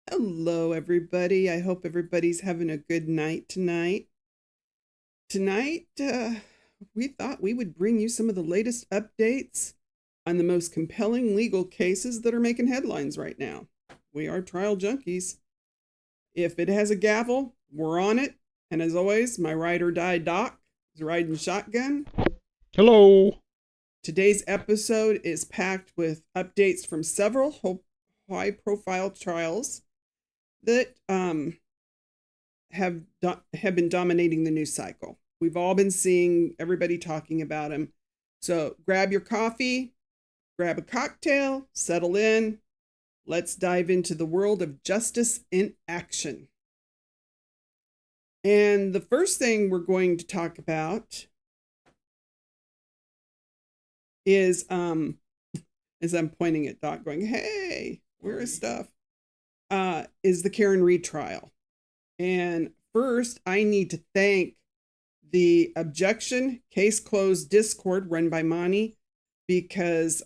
Hello, everybody. I hope everybody's having a good night tonight. Tonight, we thought we would bring you some of the latest updates on the most compelling legal cases that are making headlines right now. We are Trial Junkies. If it has a gavel, we're on it. And as always, my ride or die doc is riding shotgun. Hello. Today's episode is packed with updates from several high-profile trials that have been dominating the news cycle. We've all been seeing everybody talking about them. So grab your coffee, grab a cocktail, settle in. Let's dive into the world of justice in action. And the first thing we're going to talk about is, as I'm pointing at Doc going, hey, where is stuff? Is the Karen Reed trial. And first, I need to thank the Objection Case Closed Discord run by Monty, because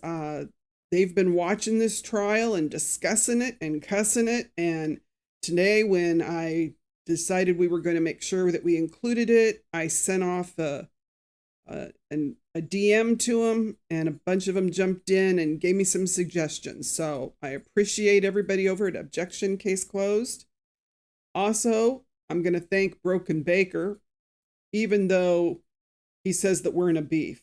they've been watching this trial and discussing it and cussing it. And today, when I decided we were going to make sure that we included it, I sent off a DM to them, and a bunch of them jumped in and gave me some suggestions. So I appreciate everybody over at Objection Case Closed. Also, I'm going to thank Broken Baker, even though he says that we're in a beef.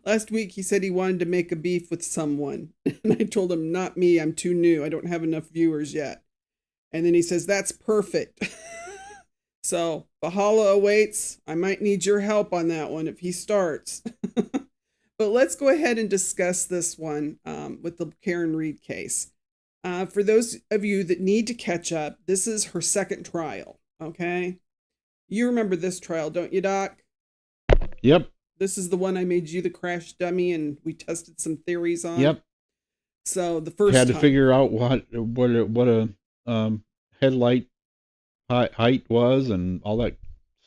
Last week, he said he wanted to make a beef with someone. And I told him, not me, I'm too new. I don't have enough viewers yet. And then he says, that's perfect. So Valhalla awaits. I might need your help on that one if he starts. But let's go ahead and discuss this one with the Karen Reed case. For those of you that need to catch up, this is her second trial, okay? You remember this trial, don't you, Doc? Yep. This is the one I made you the crash dummy and we tested some theories on. Yep. So the first had to time, figure out what a headlight height was and all that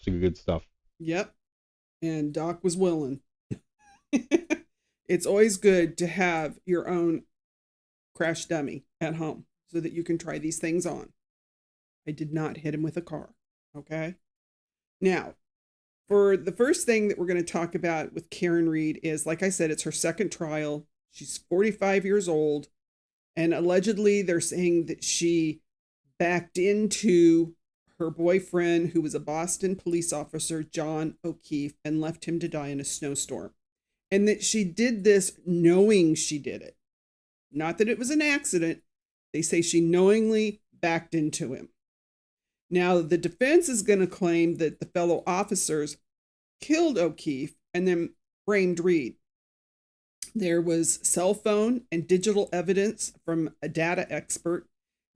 good stuff. Yep. And Doc was willing. It's always good to have your own crash dummy at home so that you can try these things on. I did not hit him with a car. Okay. Now, for the first thing that we're going to talk about with Karen Reed is, like I said, it's her second trial. She's 45 years old. And allegedly they're saying that she backed into her boyfriend, who was a Boston police officer, John O'Keefe, and left him to die in a snowstorm. And that she did this knowing she did it. Not that it was an accident. They say she knowingly backed into him. Now, the defense is going to claim that the fellow officers killed O'Keefe and then framed Reed. There was cell phone and digital evidence from a data expert,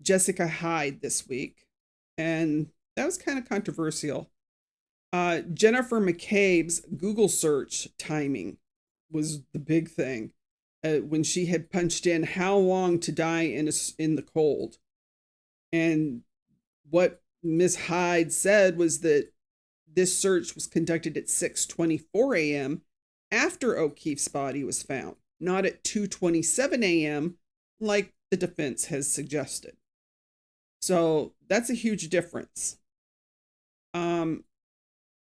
Jessica Hyde, this week. And that was kind of controversial. Jennifer McCabe's Google search timing was the big thing. When she had punched in how long to die in the cold. And what Miss Hyde said was that this search was conducted at 6:24 a.m. after O'Keefe's body was found, not at 2:27 a.m. like the defense has suggested. So that's a huge difference.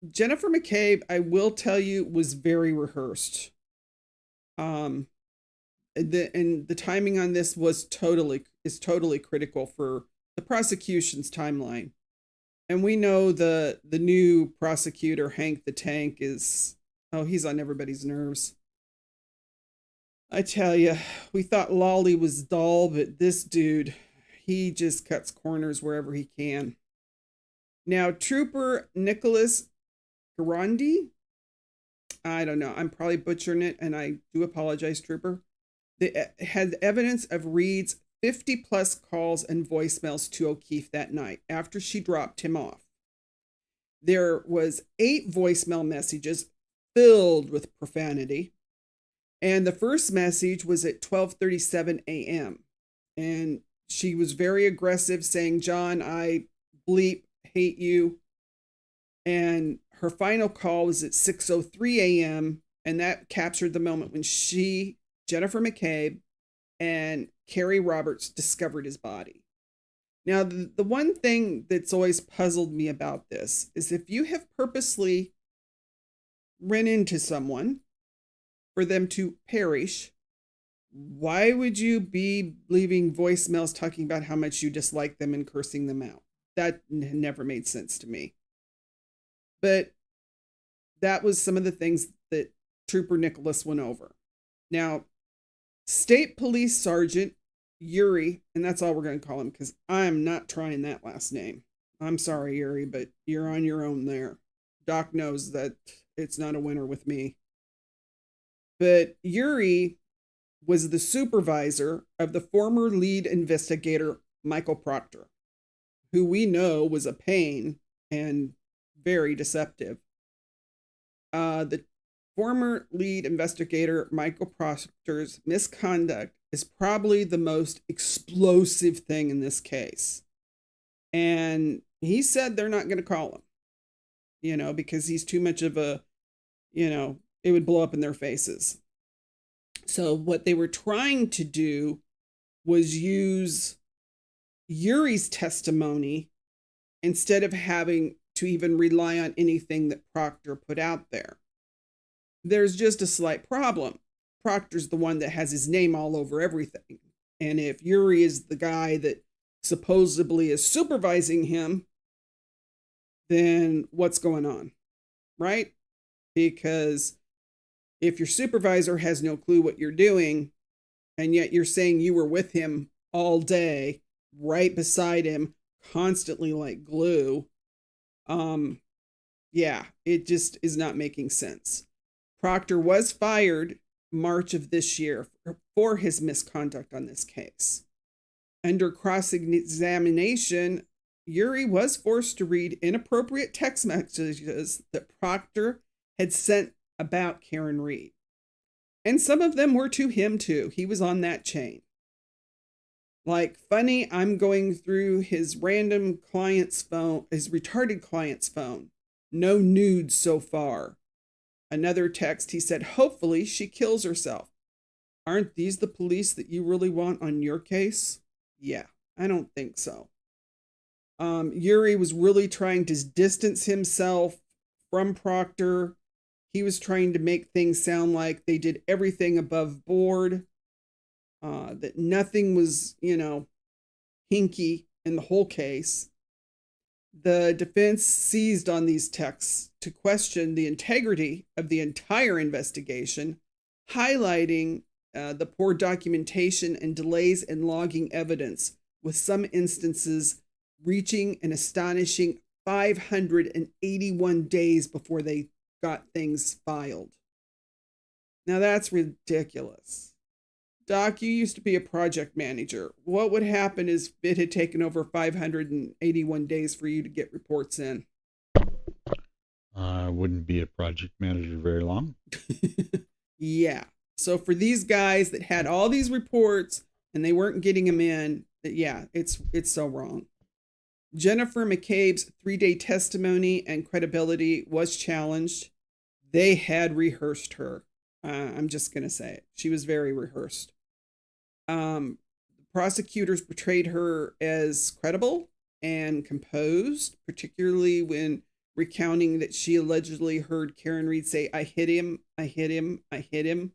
Jennifer McCabe, I will tell you, was very rehearsed. The timing on this is totally critical for the prosecution's timeline. And we know the new prosecutor, Hank the Tank, he's on everybody's nerves. I tell you, we thought Lawley was dull, but this dude, he just cuts corners wherever he can. Now, Trooper Nicholas Garandi, I don't know, I'm probably butchering it, and I do apologize, Trooper. They had evidence of Reed's 50 plus calls and voicemails to O'Keefe that night after she dropped him off. There was 8 voicemail messages filled with profanity. And the first message was at 12:37 a.m. And she was very aggressive, saying, "John, I bleep hate you." And her final call was at 6:03 a.m. And that captured the moment when she, Jennifer McCabe, and Carrie Roberts discovered his body. Now, the one thing that's always puzzled me about this is if you have purposely run into someone for them to perish, why would you be leaving voicemails talking about how much you dislike them and cursing them out? That never made sense to me. But that was some of the things that Trooper Nicholas went over. Now, State Police Sergeant Yuri, and that's all we're going to call him because I'm not trying that last name. I'm sorry, Yuri, but you're on your own there. Doc knows that it's not a winner with me. But Yuri was the supervisor of the former lead investigator, Michael Proctor, who we know was a pain and very deceptive. The former lead investigator, Michael Proctor's misconduct is probably the most explosive thing in this case. And he said they're not going to call him, because he's too much of a, it would blow up in their faces. So what they were trying to do was use Yuri's testimony instead of having to even rely on anything that Proctor put out there. There's just a slight problem. Proctor's the one that has his name all over everything. And if Yuri is the guy that supposedly is supervising him, then what's going on, right? Because if your supervisor has no clue what you're doing, and yet you're saying you were with him all day, right beside him, constantly like glue, Yeah, it just is not making sense. Proctor was fired March of this year for his misconduct on this case. Under cross-examination, Yuri was forced to read inappropriate text messages that Proctor had sent about Karen Reed. And some of them were to him too. He was on that chain. Like, funny, I'm going through his random client's phone, his retarded client's phone. No nudes so far. Another text, he said, hopefully she kills herself. Aren't these the police that you really want on your case? Yeah, I don't think so. Yuri was really trying to distance himself from Proctor. He was trying to make things sound like they did everything above board, that nothing was, hinky in the whole case. The defense seized on these texts to question the integrity of the entire investigation, highlighting the poor documentation and delays in logging evidence, with some instances reaching an astonishing 581 days before they got things filed. Now that's ridiculous. Doc, you used to be a project manager. What would happen if it had taken over 581 days for you to get reports in? I wouldn't be a project manager very long. Yeah. So for these guys that had all these reports and they weren't getting them in, yeah, it's so wrong. Jennifer McCabe's 3-day testimony and credibility was challenged. They had rehearsed her. I'm just going to say it. She was very rehearsed. Prosecutors portrayed her as credible and composed, particularly when recounting that she allegedly heard Karen Reed say, I hit him, I hit him, I hit him.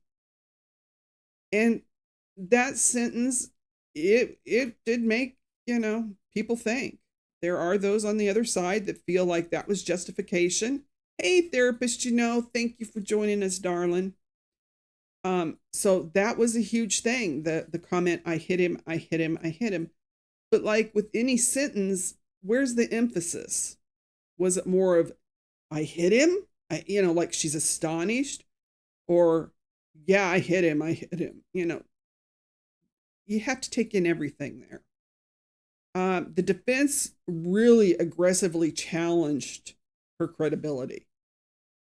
And that sentence, it did make, people think. There are those on the other side that feel like that was justification. Hey, therapist, thank you for joining us, darling. So that was a huge thing. The comment, I hit him, I hit him, I hit him. But like with any sentence, where's the emphasis? Was it more of, I hit him? Like she's astonished? Or, yeah, I hit him, I hit him. You have to take in everything there. The defense really aggressively challenged her credibility.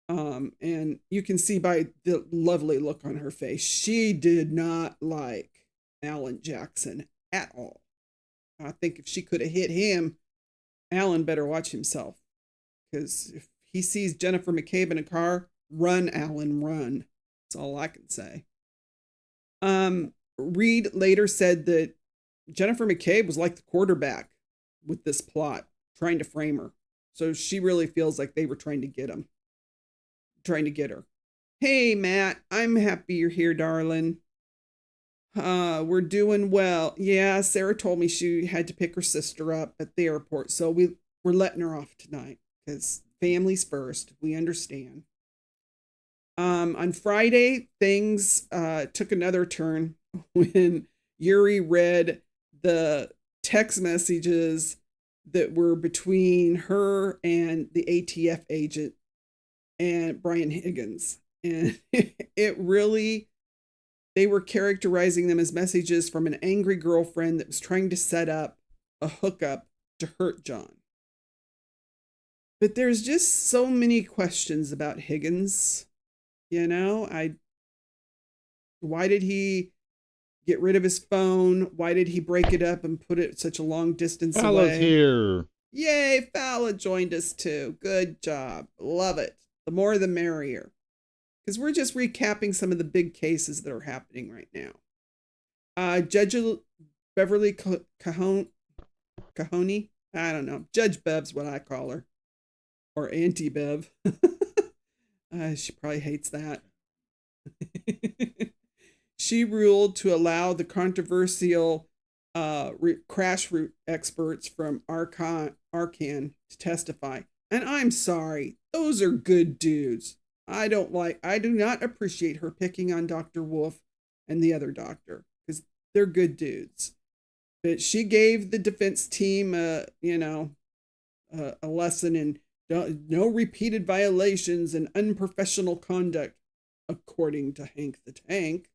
And you can see by the lovely look on her face, she did not like Alan Jackson at all. I think if she could have hit him, Alan better watch himself. Because if he sees Jennifer McCabe in a car, run, Alan, run. That's all I can say. Reed later said that Jennifer McCabe was like the quarterback with this plot, trying to frame her. So she really feels like they were trying to get her. Hey, Matt, I'm happy you're here, darling. We're doing well. Yeah, Sarah told me she had to pick her sister up at the airport. So we're letting her off tonight because family's first. We understand. On Friday, things took another turn when Yuri read the text messages that were between her and the ATF agent and Brian Higgins. And they were characterizing them as messages from an angry girlfriend that was trying to set up a hookup to hurt John. But there's just so many questions about Higgins. Why did he get rid of his phone? Why did he break it up and put it such a long distance Vallow's away? Here. Yay, Vallow joined us too. Good job. Love it. The more the merrier. Because we're just recapping some of the big cases that are happening right now. Judge Beverly Cahone? I don't know. Judge Bev's what I call her. Or Auntie Bev. She probably hates that. She ruled to allow the controversial crash route experts from Arcan to testify. And I'm sorry, those are good dudes. I do not appreciate her picking on Dr. Wolf and the other doctor because they're good dudes. But she gave the defense team a a lesson in no repeated violations and unprofessional conduct, according to Hank the Tank.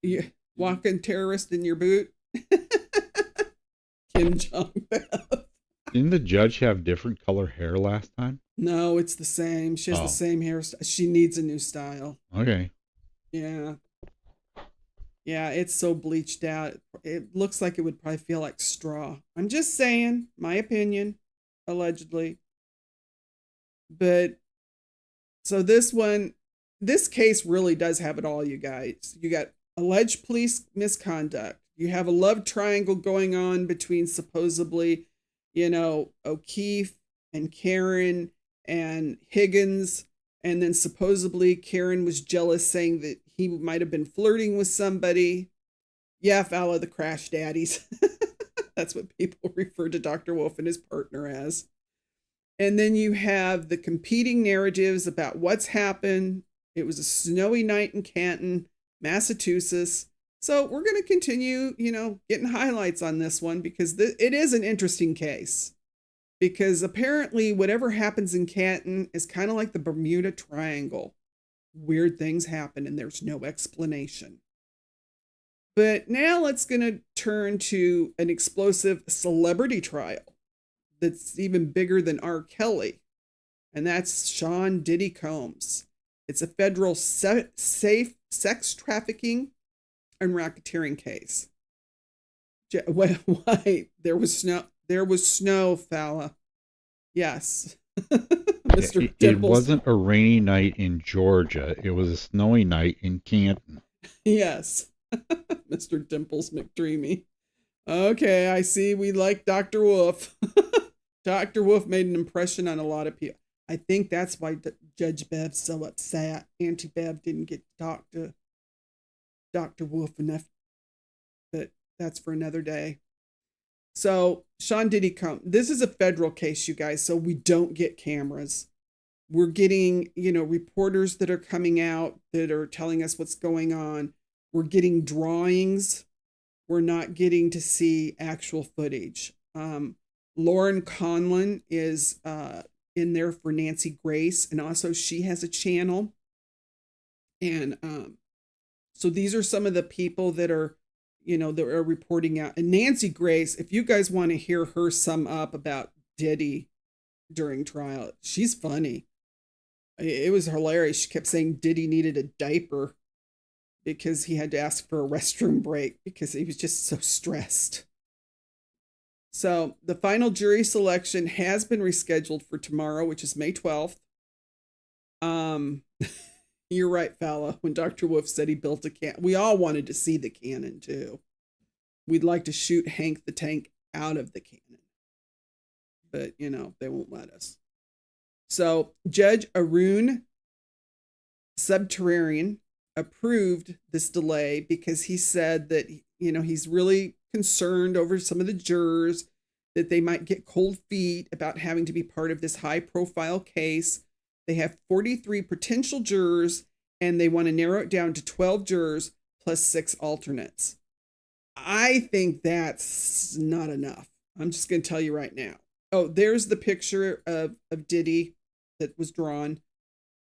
You walking terrorist in your boot? Kim Jong-Bev. Didn't the judge have different color hair last time? No, it's the same. She has the same hairstyle. She needs a new style. Okay. Yeah. Yeah, it's so bleached out. It looks like it would probably feel like straw. I'm just saying, my opinion, allegedly. But so this case really does have it all, you guys. You got alleged police misconduct. You have a love triangle going on between supposedly, O'Keefe and Karen and Higgins. And then supposedly Karen was jealous, saying that he might have been flirting with somebody. Yeah, Vallow, the crash daddies. That's what people refer to Dr. Wolf and his partner as. And then you have the competing narratives about what's happened. It was a snowy night in Canton, Massachusetts. So we're going to continue, getting highlights on this one because it is an interesting case. Because apparently whatever happens in Canton is kind of like the Bermuda Triangle. Weird things happen and there's no explanation. But now let's going to turn to an explosive celebrity trial that's even bigger than R. Kelly. And that's Sean Diddy Combs. It's a federal safe sex trafficking and racketeering case. Why? There was snow, fella. Yes. Mr. It wasn't a rainy night in Georgia. It was a snowy night in Canton. Yes. Mr. Dimples McDreamy. Okay, I see we like Dr. Wolf. Dr. Wolf made an impression on a lot of people. I think that's why Judge Bev's so upset. Auntie Bev didn't get to talk to Dr. Wolf enough. But that's for another day. So Sean Diddy Combs, this is a federal case, you guys, so we don't get cameras. We're getting, reporters that are coming out that are telling us what's going on. We're getting drawings. We're not getting to see actual footage. Lauren Conlon is in there for Nancy Grace, and also she has a channel. And so these are some of the people that are that are reporting out. And Nancy Grace, if you guys want to hear her sum up about Diddy during trial, she's funny. It was hilarious. She kept saying Diddy needed a diaper because he had to ask for a restroom break because he was just so stressed. So the final jury selection has been rescheduled for tomorrow, which is May 12th. You're right, Vallow. When Dr. Wolf said he built a cannon, we all wanted to see the cannon too. We'd like to shoot Hank the Tank out of the cannon. But, they won't let us. So Judge Arun Subterranean approved this delay because he said that, he's really concerned over some of the jurors, that they might get cold feet about having to be part of this high profile case. They have 43 potential jurors, and they want to narrow it down to 12 jurors plus 6 alternates. I think that's not enough. I'm just going to tell you right now. Oh, there's the picture of Diddy that was drawn.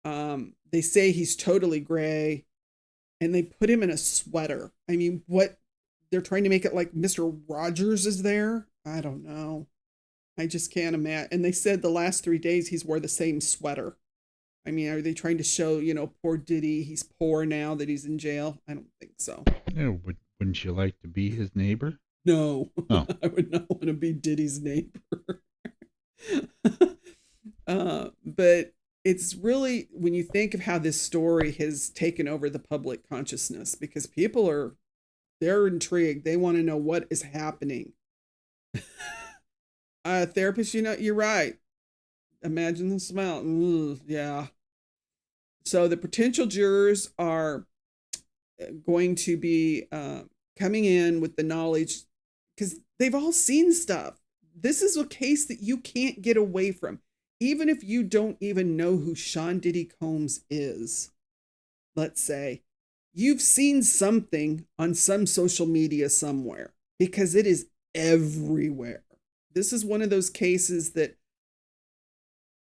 They say he's totally gray, and they put him in a sweater. I mean, what? They're trying to make it like Mr. Rogers is there? I don't know. I just can't imagine. And they said the last 3 days he's wore the same sweater. I mean, are they trying to show, poor Diddy, he's poor now that he's in jail? I don't think so. Yeah, wouldn't you like to be his neighbor? No, oh. I would not want to be Diddy's neighbor. But it's really, when you think of how this story has taken over the public consciousness, because people they're intrigued. They want to know what is happening. Therapist, you're right. Imagine the smell. Ooh, yeah. So the potential jurors are going to be coming in with the knowledge, because they've all seen stuff. This is a case that you can't get away from. Even if you don't even know who Sean Diddy Combs is, let's say, you've seen something on some social media somewhere. because it is everywhere. This is one of those cases that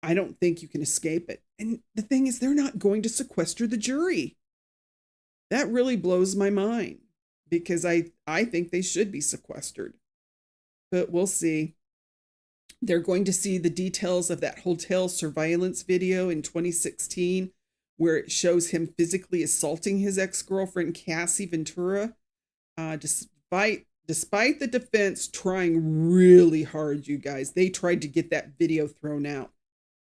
I don't think you can escape it. And the thing is, they're not going to sequester the jury. That really blows my mind, because I think they should be sequestered. But we'll see. They're going to see the details of that hotel surveillance video in 2016, where it shows him physically assaulting his ex-girlfriend, Cassie Ventura. Despite the defense trying really hard, you guys, they tried to get that video thrown out.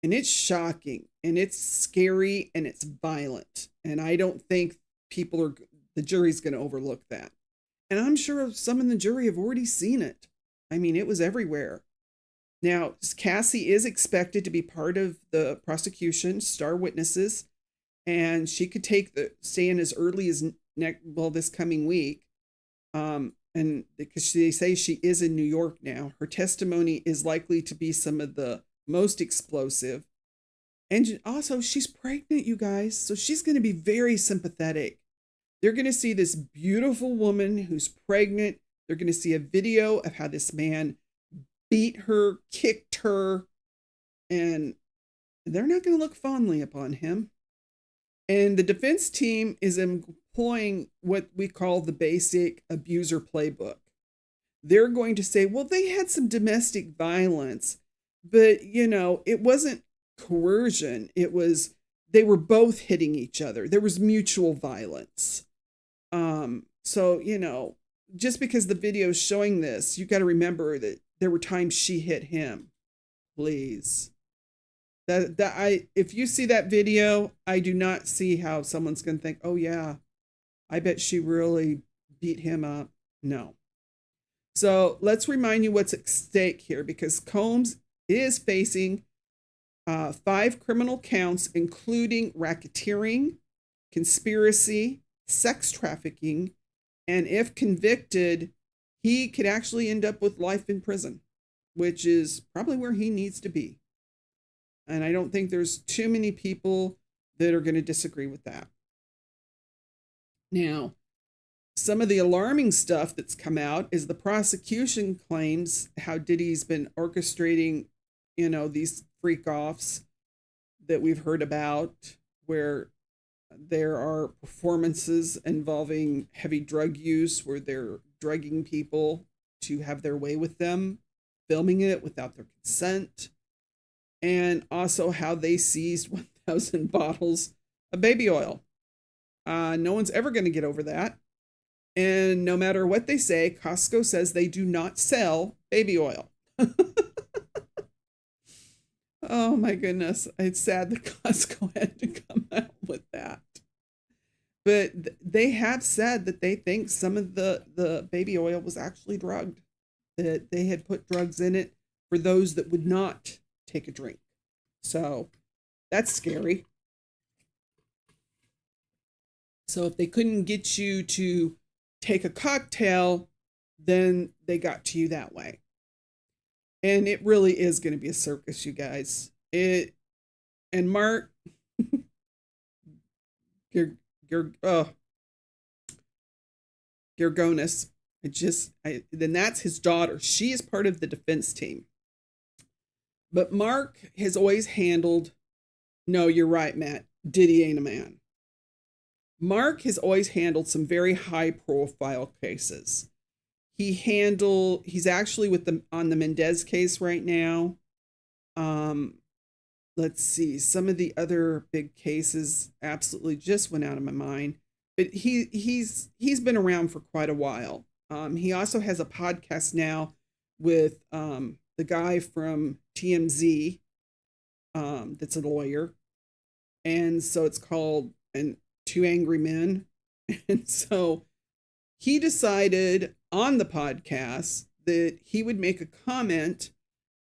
And it's shocking, and it's scary, and it's violent. And I don't think the jury's going to overlook that. And I'm sure some in the jury have already seen it. I mean, it was everywhere. Now, Cassie is expected to be part of the prosecution, star witnesses, and she could take the stand as early as this coming week. And because they say she is in New York now, her testimony is likely to be some of the most explosive. And also, she's pregnant, you guys, so she's going to be very sympathetic. They're going to see this beautiful woman who's pregnant. They're going to see a video of how this man beat her, kicked her, and they're not going to look fondly upon him. And the defense team is employing what we call the basic abuser playbook. They're going to say, well, they had some domestic violence, but, it wasn't coercion. They were both hitting each other. There was mutual violence. So, just because the video is showing this, you got to remember that there were times she hit him. Please. If you see that video, I do not see how someone's going to think, oh yeah, I bet she really beat him up. No. So let's remind you what's at stake here, because Combs is facing 5 criminal counts, including racketeering, conspiracy, sex trafficking, and if convicted, he could actually end up with life in prison, which is probably where he needs to be. And I don't think there's too many people that are going to disagree with that. Now, some of the alarming stuff that's come out is the prosecution claims how Diddy's been orchestrating, these freak-offs that we've heard about, where there are performances involving heavy drug use, where they're drugging people to have their way with them, filming it without their consent, and also how they seized 1,000 bottles of baby oil. No one's ever going to get over that. And no matter what they say, Costco says they do not sell baby oil. Oh my goodness. It's sad that Costco had to come out with that. But they have said that they think some of the baby oil was actually drugged, that they had put drugs in it for those that would not take a drink. So that's scary. So if they couldn't get you to take a cocktail, then they got to you that way. And it really is going to be a circus, you guys. And Mark, Gergonis, then that's his daughter. She is part of the defense team. But Mark has always handled, no, you're right, Matt, Diddy ain't a man. Mark has always handled some very high profile cases. He's actually on the Mendez case right now. Let's see, some of the other big cases absolutely just went out of my mind. But he's been around for quite a while. He also has a podcast now with the guy from TMZ that's a lawyer. And so it's called Two Angry Men. And so he decided on the podcast that he would make a comment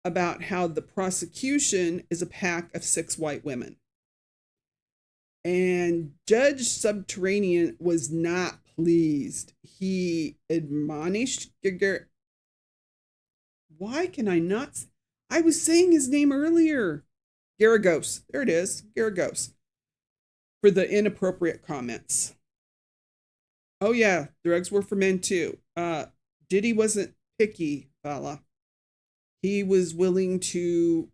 about how the prosecution is a pack of 6 white women. And Judge Subterranean was not pleased. He admonished why can I not? I was saying his name earlier. Garagos. There it is. Garagos. For the inappropriate comments. Oh yeah, drugs were for men too. Diddy wasn't picky, fella. He was willing to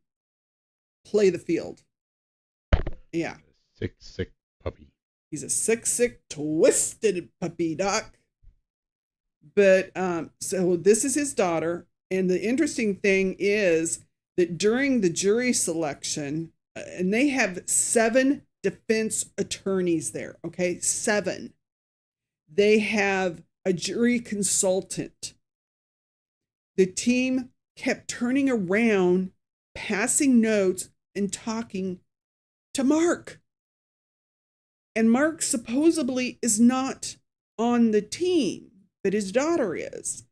play the field. Yeah. Sick puppy. He's a sick, twisted puppy, Doc. But so this is his daughter. And the interesting thing is that during the jury selection, and they have 7 defense attorneys there, okay? 7. They have a jury consultant. The team kept turning around, passing notes, and talking to Mark. And Mark supposedly is not on the team, but his daughter is.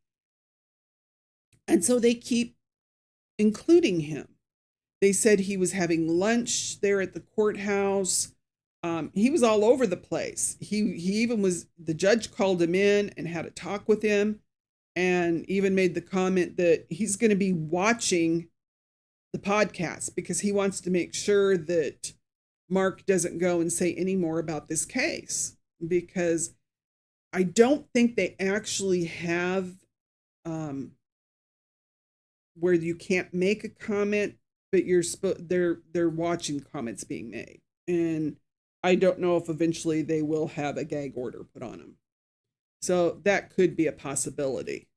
And so they keep including him. They said he was having lunch there at the courthouse. He was all over the place. He even was, the judge called him in and had a talk with him, and even made the comment that he's going to be watching the podcast because he wants to make sure that Mark doesn't go and say any more about this case, because I don't think they actually have where you can't make a comment, but they're watching comments being made. And I don't know if eventually they will have a gag order put on them. So that could be a possibility,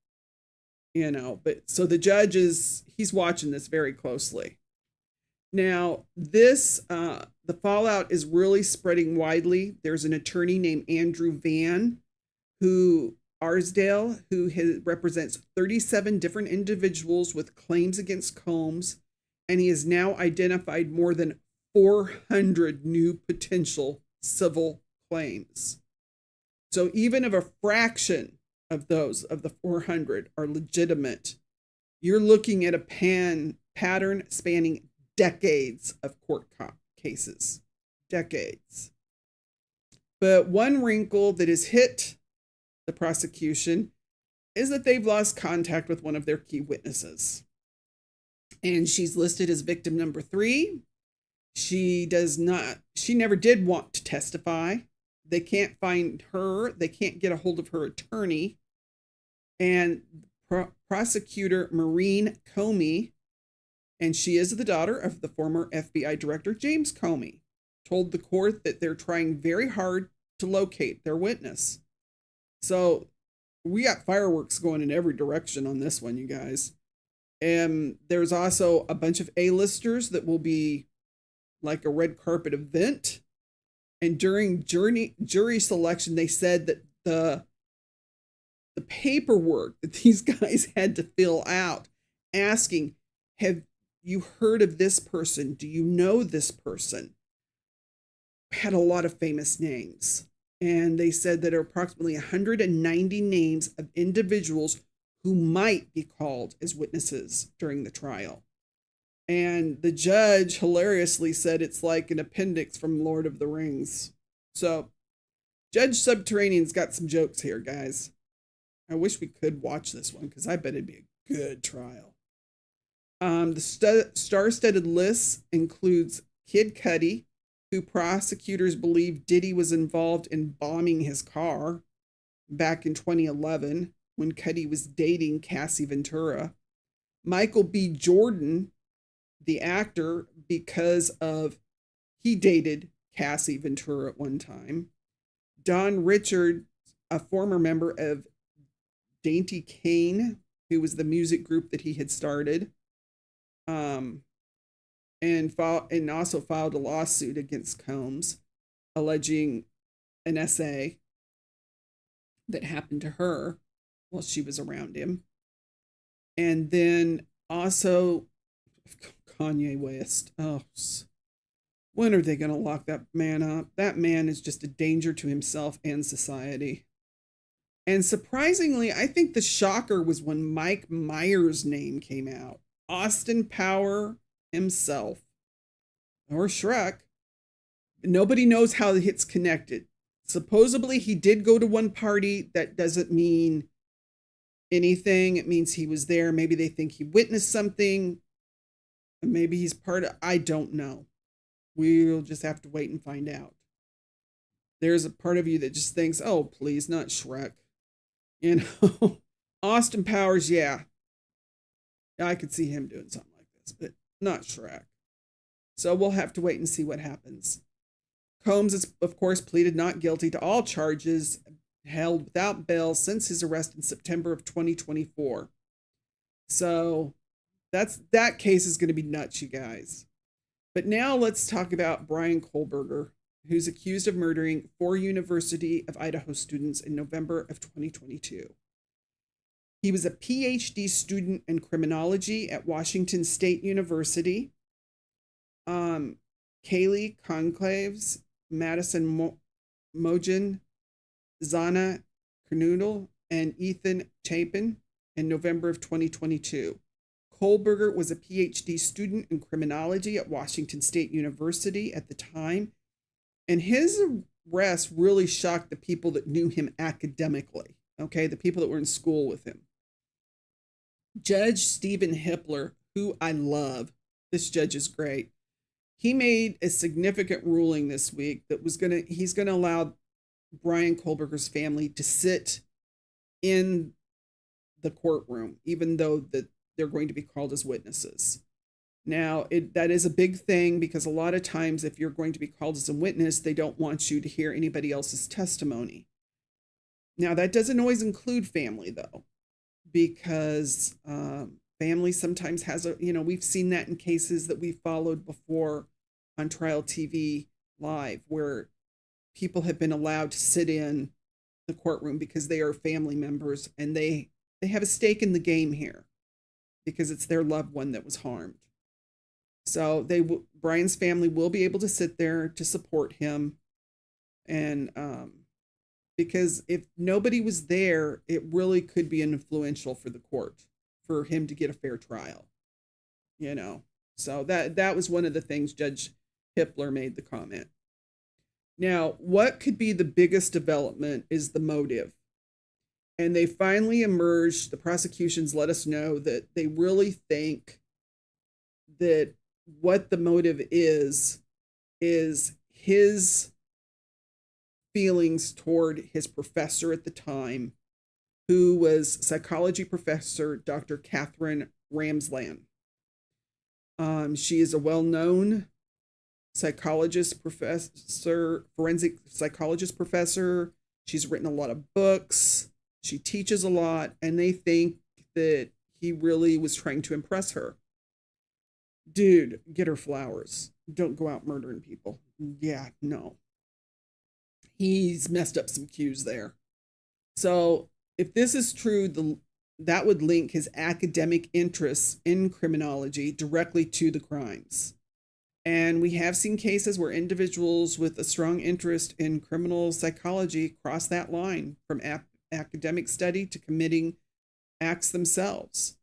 but so the judge he's watching this very closely. Now, this, the fallout is really spreading widely. There's an attorney named Andrew Van, Arsdale, who represents 37 different individuals with claims against Combs, and he has now identified more than 400 new potential civil claims. So even if a fraction of those of the 400 are legitimate, you're looking at a pattern spanning decades of court cases. Decades. But one wrinkle that has hit the prosecution is that they've lost contact with one of their key witnesses. And she's listed as victim number 3. She never did want to testify. They can't find her. They can't get a hold of her attorney. And prosecutor Maureen Comey, and she is the daughter of the former FBI director James Comey, told the court that they're trying very hard to locate their witness. So we got fireworks going in every direction on this one, you guys. And there's also a bunch of A-listers that will be like a red carpet event. And during jury selection, they said that the paperwork that these guys had to fill out asking, have you heard of this person? Do you know this person? Had a lot of famous names. And they said that there are approximately 190 names of individuals who might be called as witnesses during the trial. And the judge hilariously said it's like an appendix from Lord of the Rings. So Judge Subterranean's got some jokes here, guys. I wish we could watch this one because I bet it'd be a good trial. The star-studded list includes Kid Cudi, who prosecutors believe Diddy was involved in bombing his car back in 2011 when Cudi was dating Cassie Ventura. Michael B. Jordan, the actor, because he dated Cassie Ventura at one time. Don Richards, a former member of Dainty Kane, who was the music group that he had started, and also filed a lawsuit against Combs, alleging an essay that happened to her while she was around him. And then also Kanye West. Oh, when are they going to lock that man up? That man is just a danger to himself and society. And surprisingly, I think the shocker was when Mike Myers' name came out. Austin Power himself, or Shrek. Nobody knows how it's connected. Supposedly, he did go to one party. That doesn't mean anything. It means he was there. Maybe they think he witnessed something. Maybe he's part of, I don't know. We'll just have to wait and find out. There's a part of you that just thinks, oh, please, not Shrek. Austin Powers, yeah. I could see him doing something like this, but not Shrek. So we'll have to wait and see what happens. Combs has, of course, pleaded not guilty to all charges held without bail since his arrest in September of 2024. So that case is going to be nuts, you guys. But now let's talk about Bryan Kohberger, who's accused of murdering 4 University of Idaho students in November of 2022. He was a PhD student in criminology at Washington State University. Kaylee Conclaves, Madison Mogen, Zana Kernudel, and Ethan Chapin in November of 2022. Kohberger was a PhD student in criminology at Washington State University at the time, and his arrest really shocked the people that knew him academically, okay, the people that were in school with him. Judge Stephen Hippler, who I love, this judge is great. He made a significant ruling this week that he's gonna allow Bryan Kohberger's family to sit in the courtroom, even though they're going to be called as witnesses. Now, that is a big thing because a lot of times if you're going to be called as a witness, they don't want you to hear anybody else's testimony. Now, that doesn't always include family, though, because family sometimes has we've seen that in cases that we followed before on Trial TV Live, where people have been allowed to sit in the courtroom because they are family members and they have a stake in the game here because it's their loved one that was harmed. So Bryan's family will be able to sit there to support him, and because if nobody was there, it really could be influential for the court for him to get a fair trial. So that was one of the things Judge Hippler made the comment. Now, what could be the biggest development is the motive. And they finally emerged, the prosecutions let us know that they really think that what the motive is his feelings toward his professor at the time, who was psychology professor Dr. Catherine Ramsland. She is a well-known psychologist professor, forensic psychologist professor. She's written a lot of books. She teaches a lot, and they think that he really was trying to impress her. Dude, get her flowers. Don't go out murdering people. Yeah, no. He's messed up some cues there. So if this is true, that would link his academic interests in criminology directly to the crimes. And we have seen cases where individuals with a strong interest in criminal psychology cross that line from academic study to committing acts themselves.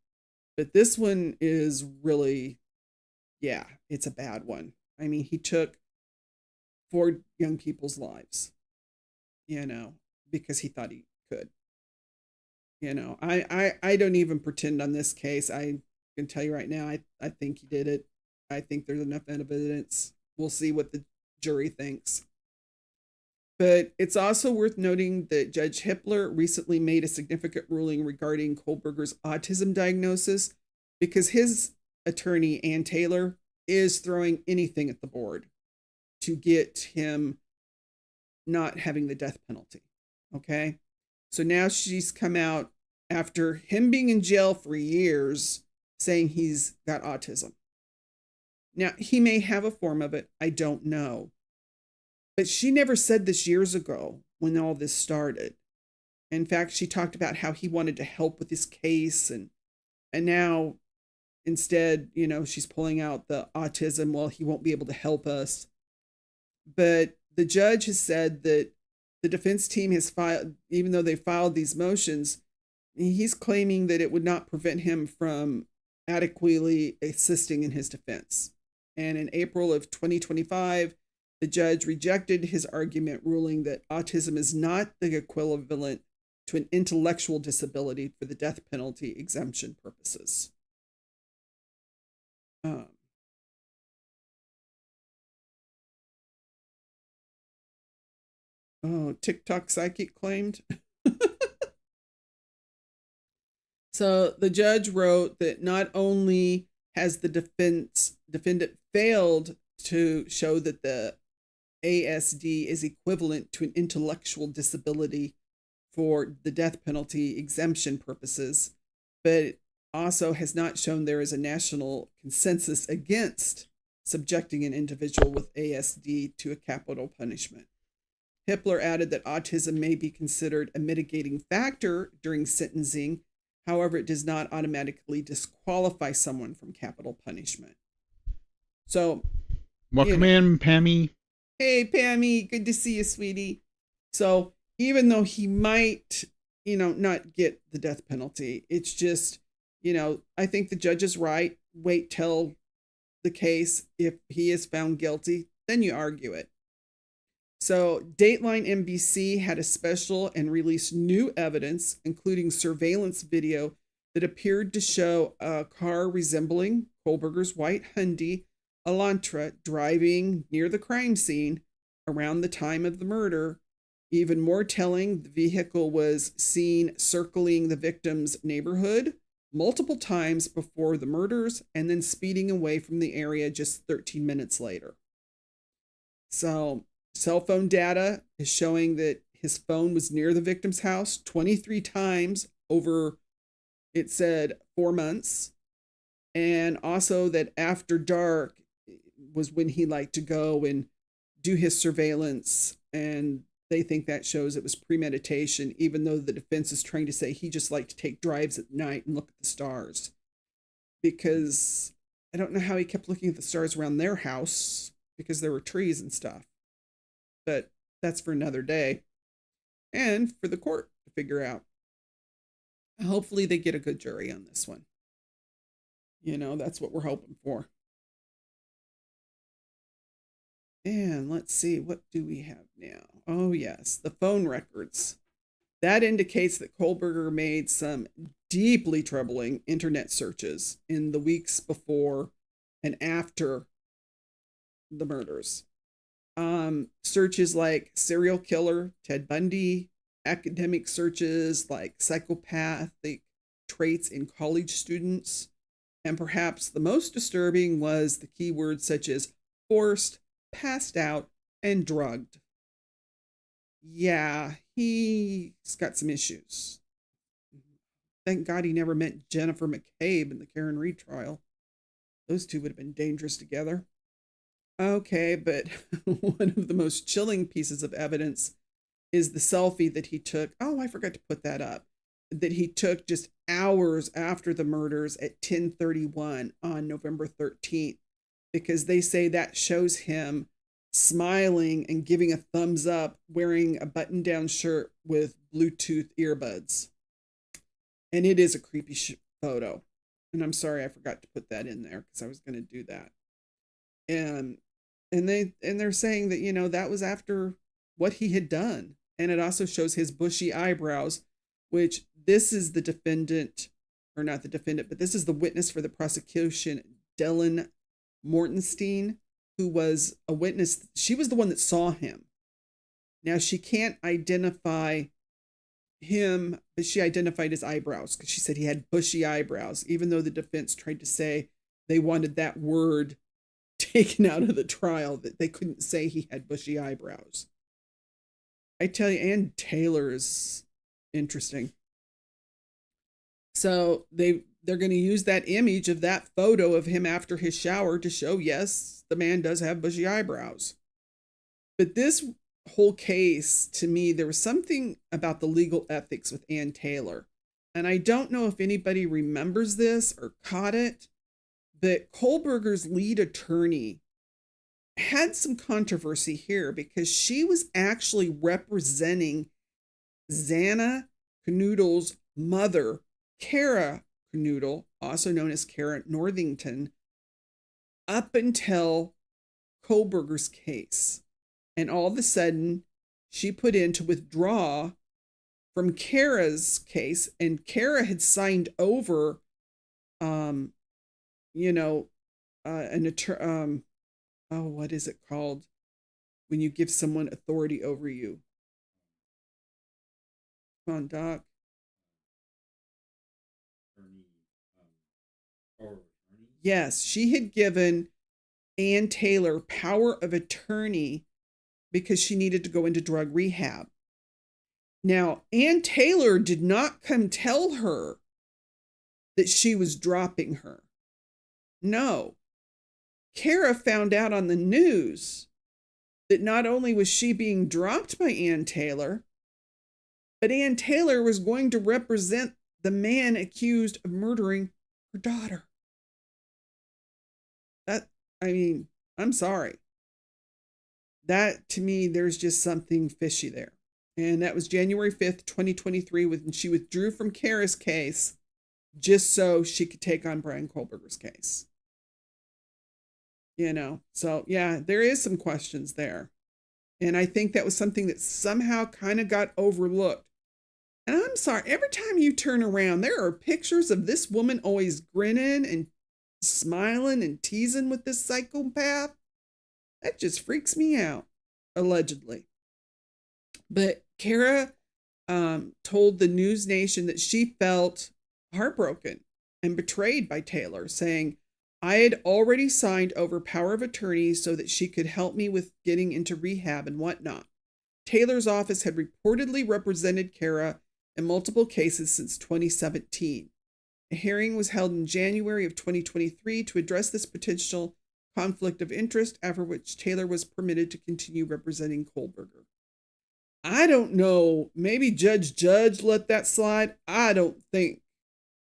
But this one is really, yeah, it's a bad one. I mean, he took 4 young people's lives, because he thought he could. I don't even pretend on this case. I can tell you right now, I think he did it. I think there's enough evidence. We'll see what the jury thinks. But it's also worth noting that Judge Hippler recently made a significant ruling regarding Kohberger's autism diagnosis because his attorney, Ann Taylor, is throwing anything at the board to get him not having the death penalty. Okay? So now she's come out after him being in jail for years saying he's got autism. Now, he may have a form of it. I don't know. But she never said this years ago when all this started. In fact, she talked about how he wanted to help with his case. And now, instead, she's pulling out the autism. Well, he won't be able to help us. But the judge has said that the defense team has filed, even though they filed these motions, he's claiming that it would not prevent him from adequately assisting in his defense. And in April of 2025, the judge rejected his argument, ruling that autism is not the equivalent to an intellectual disability for the death penalty exemption purposes. TikTok psychic claimed. So the judge wrote that not only has the defendant failed to show that the ASD is equivalent to an intellectual disability for the death penalty exemption purposes, but also has not shown there is a national consensus against subjecting an individual with ASD to a capital punishment. Hippler added that autism may be considered a mitigating factor during sentencing. However, it does not automatically disqualify someone from capital punishment. So, welcome in, Pammy. Hey, Pammy, good to see you, sweetie. So, even though he might, not get the death penalty, it's just, I think the judge is right. Wait till the case. If he is found guilty, then you argue it. So Dateline NBC had a special and released new evidence, including surveillance video that appeared to show a car resembling Kohberger's white Hyundai Elantra driving near the crime scene around the time of the murder. Even more telling, the vehicle was seen circling the victim's neighborhood multiple times before the murders and then speeding away from the area just 13 minutes later. So cell phone data is showing that his phone was near the victim's house 23 times over, it said, 4 months. And also that after dark was when he liked to go and do his surveillance. And they think that shows it was premeditation, even though the defense is trying to say he just liked to take drives at night and look at the stars. Because I don't know how he kept looking at the stars around their house because there were trees and stuff. But that's for another day and for the court to figure out. Hopefully they get a good jury on this one. That's what we're hoping for. And let's see, what do we have now? Oh, yes, the phone records. That indicates that Kohberger made some deeply troubling internet searches in the weeks before and after the murders. Searches like serial killer, Ted Bundy, academic searches like psychopathic traits in college students, and perhaps the most disturbing was the keywords such as forced, passed out, and drugged. Yeah, he's got some issues. Thank God he never met Jennifer McCabe in the Karen Reed trial. Those two would have been dangerous together. Okay, but one of the most chilling pieces of evidence is the selfie that he took. Oh, I forgot to put that up. That he took just hours after the murders at 10:31 on November 13th, because they say that shows him smiling and giving a thumbs up, wearing a button-down shirt with Bluetooth earbuds. And it is a creepy photo. And I'm sorry I forgot to put that in there because I was going to do that. And they're saying that, that was after what he had done. And it also shows his bushy eyebrows, which this is the defendant, or not the defendant, but this is the witness for the prosecution, Dylan Mortenstein, who was a witness. She was the one that saw him. Now, she can't identify him, but she identified his eyebrows because she said he had bushy eyebrows, even though the defense tried to say they wanted that word taken out of the trial, that they couldn't say he had bushy eyebrows. I tell you, Ann Taylor is interesting. So they're going to use that image of that photo of him after his shower to show, yes, the man does have bushy eyebrows. But this whole case, to me, there was something about the legal ethics with Ann Taylor. And I don't know if anybody remembers this or caught it, but Kohberger's lead attorney had some controversy here because she was actually representing Xana Knudel's mother, Kara Knudel, also known as Kara Northington, up until Kohberger's case. And all of a sudden, she put in to withdraw from Kara's case, and Kara had signed over, an attorney. What is it called when you give someone authority over you? Come on, Doc. Yes, she had given Ann Taylor power of attorney because she needed to go into drug rehab. Now, Ann Taylor did not come tell her that she was dropping her. No. Kara found out on the news that not only was she being dropped by Ann Taylor, but Ann Taylor was going to represent the man accused of murdering her daughter. I'm sorry. That, to me, there's just something fishy there. And that was January 5th, 2023, when she withdrew from Kara's case just so she could take on Bryan Kohberger's case. So yeah, there is some questions there. And I think that was something that somehow kind of got overlooked. And I'm sorry, every time you turn around, there are pictures of this woman always grinning and smiling and teasing with this psychopath. That just freaks me out, allegedly. But Kara told the News Nation that she felt heartbroken and betrayed by Taylor, saying, I had already signed over power of attorney so that she could help me with getting into rehab and whatnot. Taylor's office had reportedly represented Kara in multiple cases since 2017. A hearing was held in January of 2023 to address this potential conflict of interest, after which Taylor was permitted to continue representing Kohberger. I don't know, maybe Judge let that slide. I don't think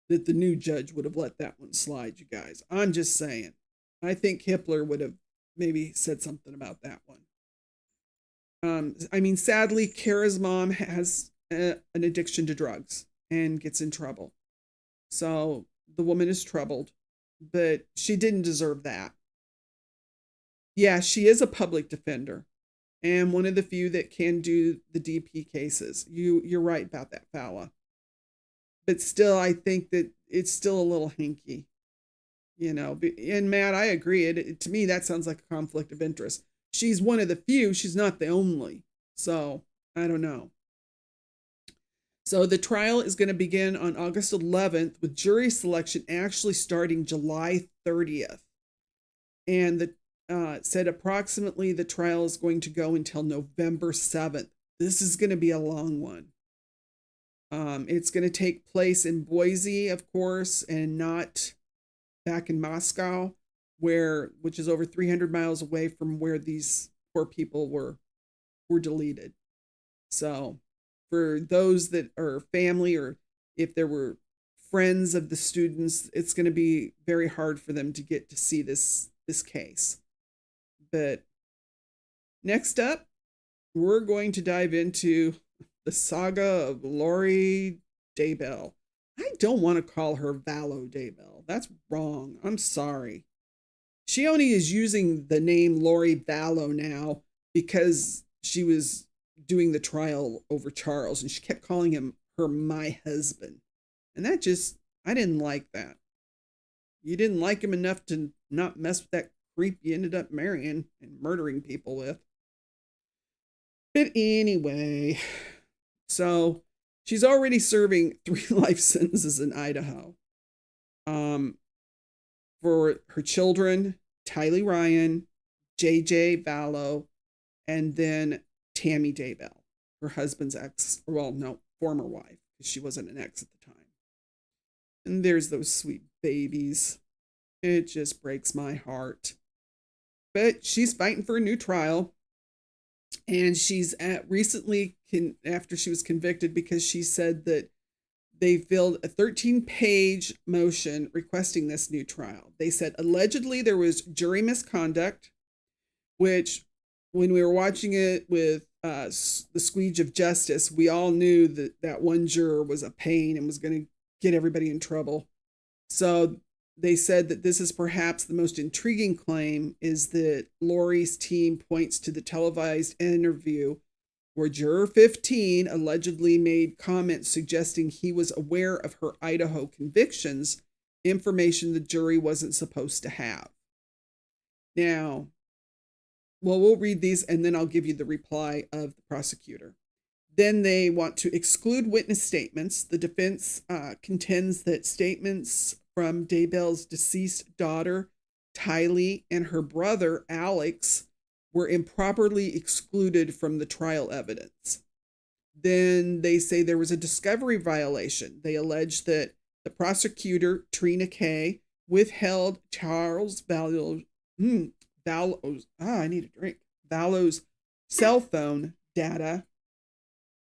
that the new judge would have let that one slide, you guys. I'm just saying. I think Hippler would have maybe said something about that one. Sadly, Kara's mom has an addiction to drugs and gets in trouble. So the woman is troubled, but she didn't deserve that. Yeah, she is a public defender and one of the few that can do the DP cases. You're right about that, Vallow. But still, I think that it's still a little hinky, and Matt, I agree. To me, that sounds like a conflict of interest. She's one of the few. She's not the only. So I don't know. So the trial is going to begin on August 11th with jury selection actually starting July 30th. And said approximately the trial is going to go until November 7th. This is going to be a long one. It's going to take place in Boise, of course, and not back in Moscow, which is over 300 miles away from where these poor people were deleted. So for those that are family, or if there were friends of the students, it's going to be very hard for them to get to see this case. But next up, we're going to dive into the saga of Lori Daybell. I don't want to call her Vallow Daybell. That's wrong. I'm sorry. She only is using the name Lori Vallow now because she was doing the trial over Charles, and she kept calling her my husband. And that I didn't like that. You didn't like him enough to not mess with that creep you ended up marrying and murdering people with. But anyway, so she's already serving 3 life sentences in Idaho. For her children, Tylee Ryan, JJ Vallow, and then Tammy Daybell, her husband's former wife, because she wasn't an ex at the time. And there's those sweet babies. It just breaks my heart. But she's fighting for a new trial. And she's recently, after she was convicted, because she said that they filled a 13-page motion requesting this new trial. They said allegedly there was jury misconduct, which when we were watching it with the squeege of justice, we all knew that one juror was a pain and was going to get everybody in trouble. So they said that this is perhaps the most intriguing claim, is that Lori's team points to the televised interview where Juror 15 allegedly made comments suggesting he was aware of her Idaho convictions, information the jury wasn't supposed to have. Now, we'll read these and then I'll give you the reply of the prosecutor. Then they want to exclude witness statements. The defense contends that statements from Daybell's deceased daughter, Tylee, and her brother, Alex, were improperly excluded from the trial evidence. Then they say there was a discovery violation. They allege that the prosecutor, Trina K, withheld Charles Vallow's, I need a drink, Vallow's cell phone data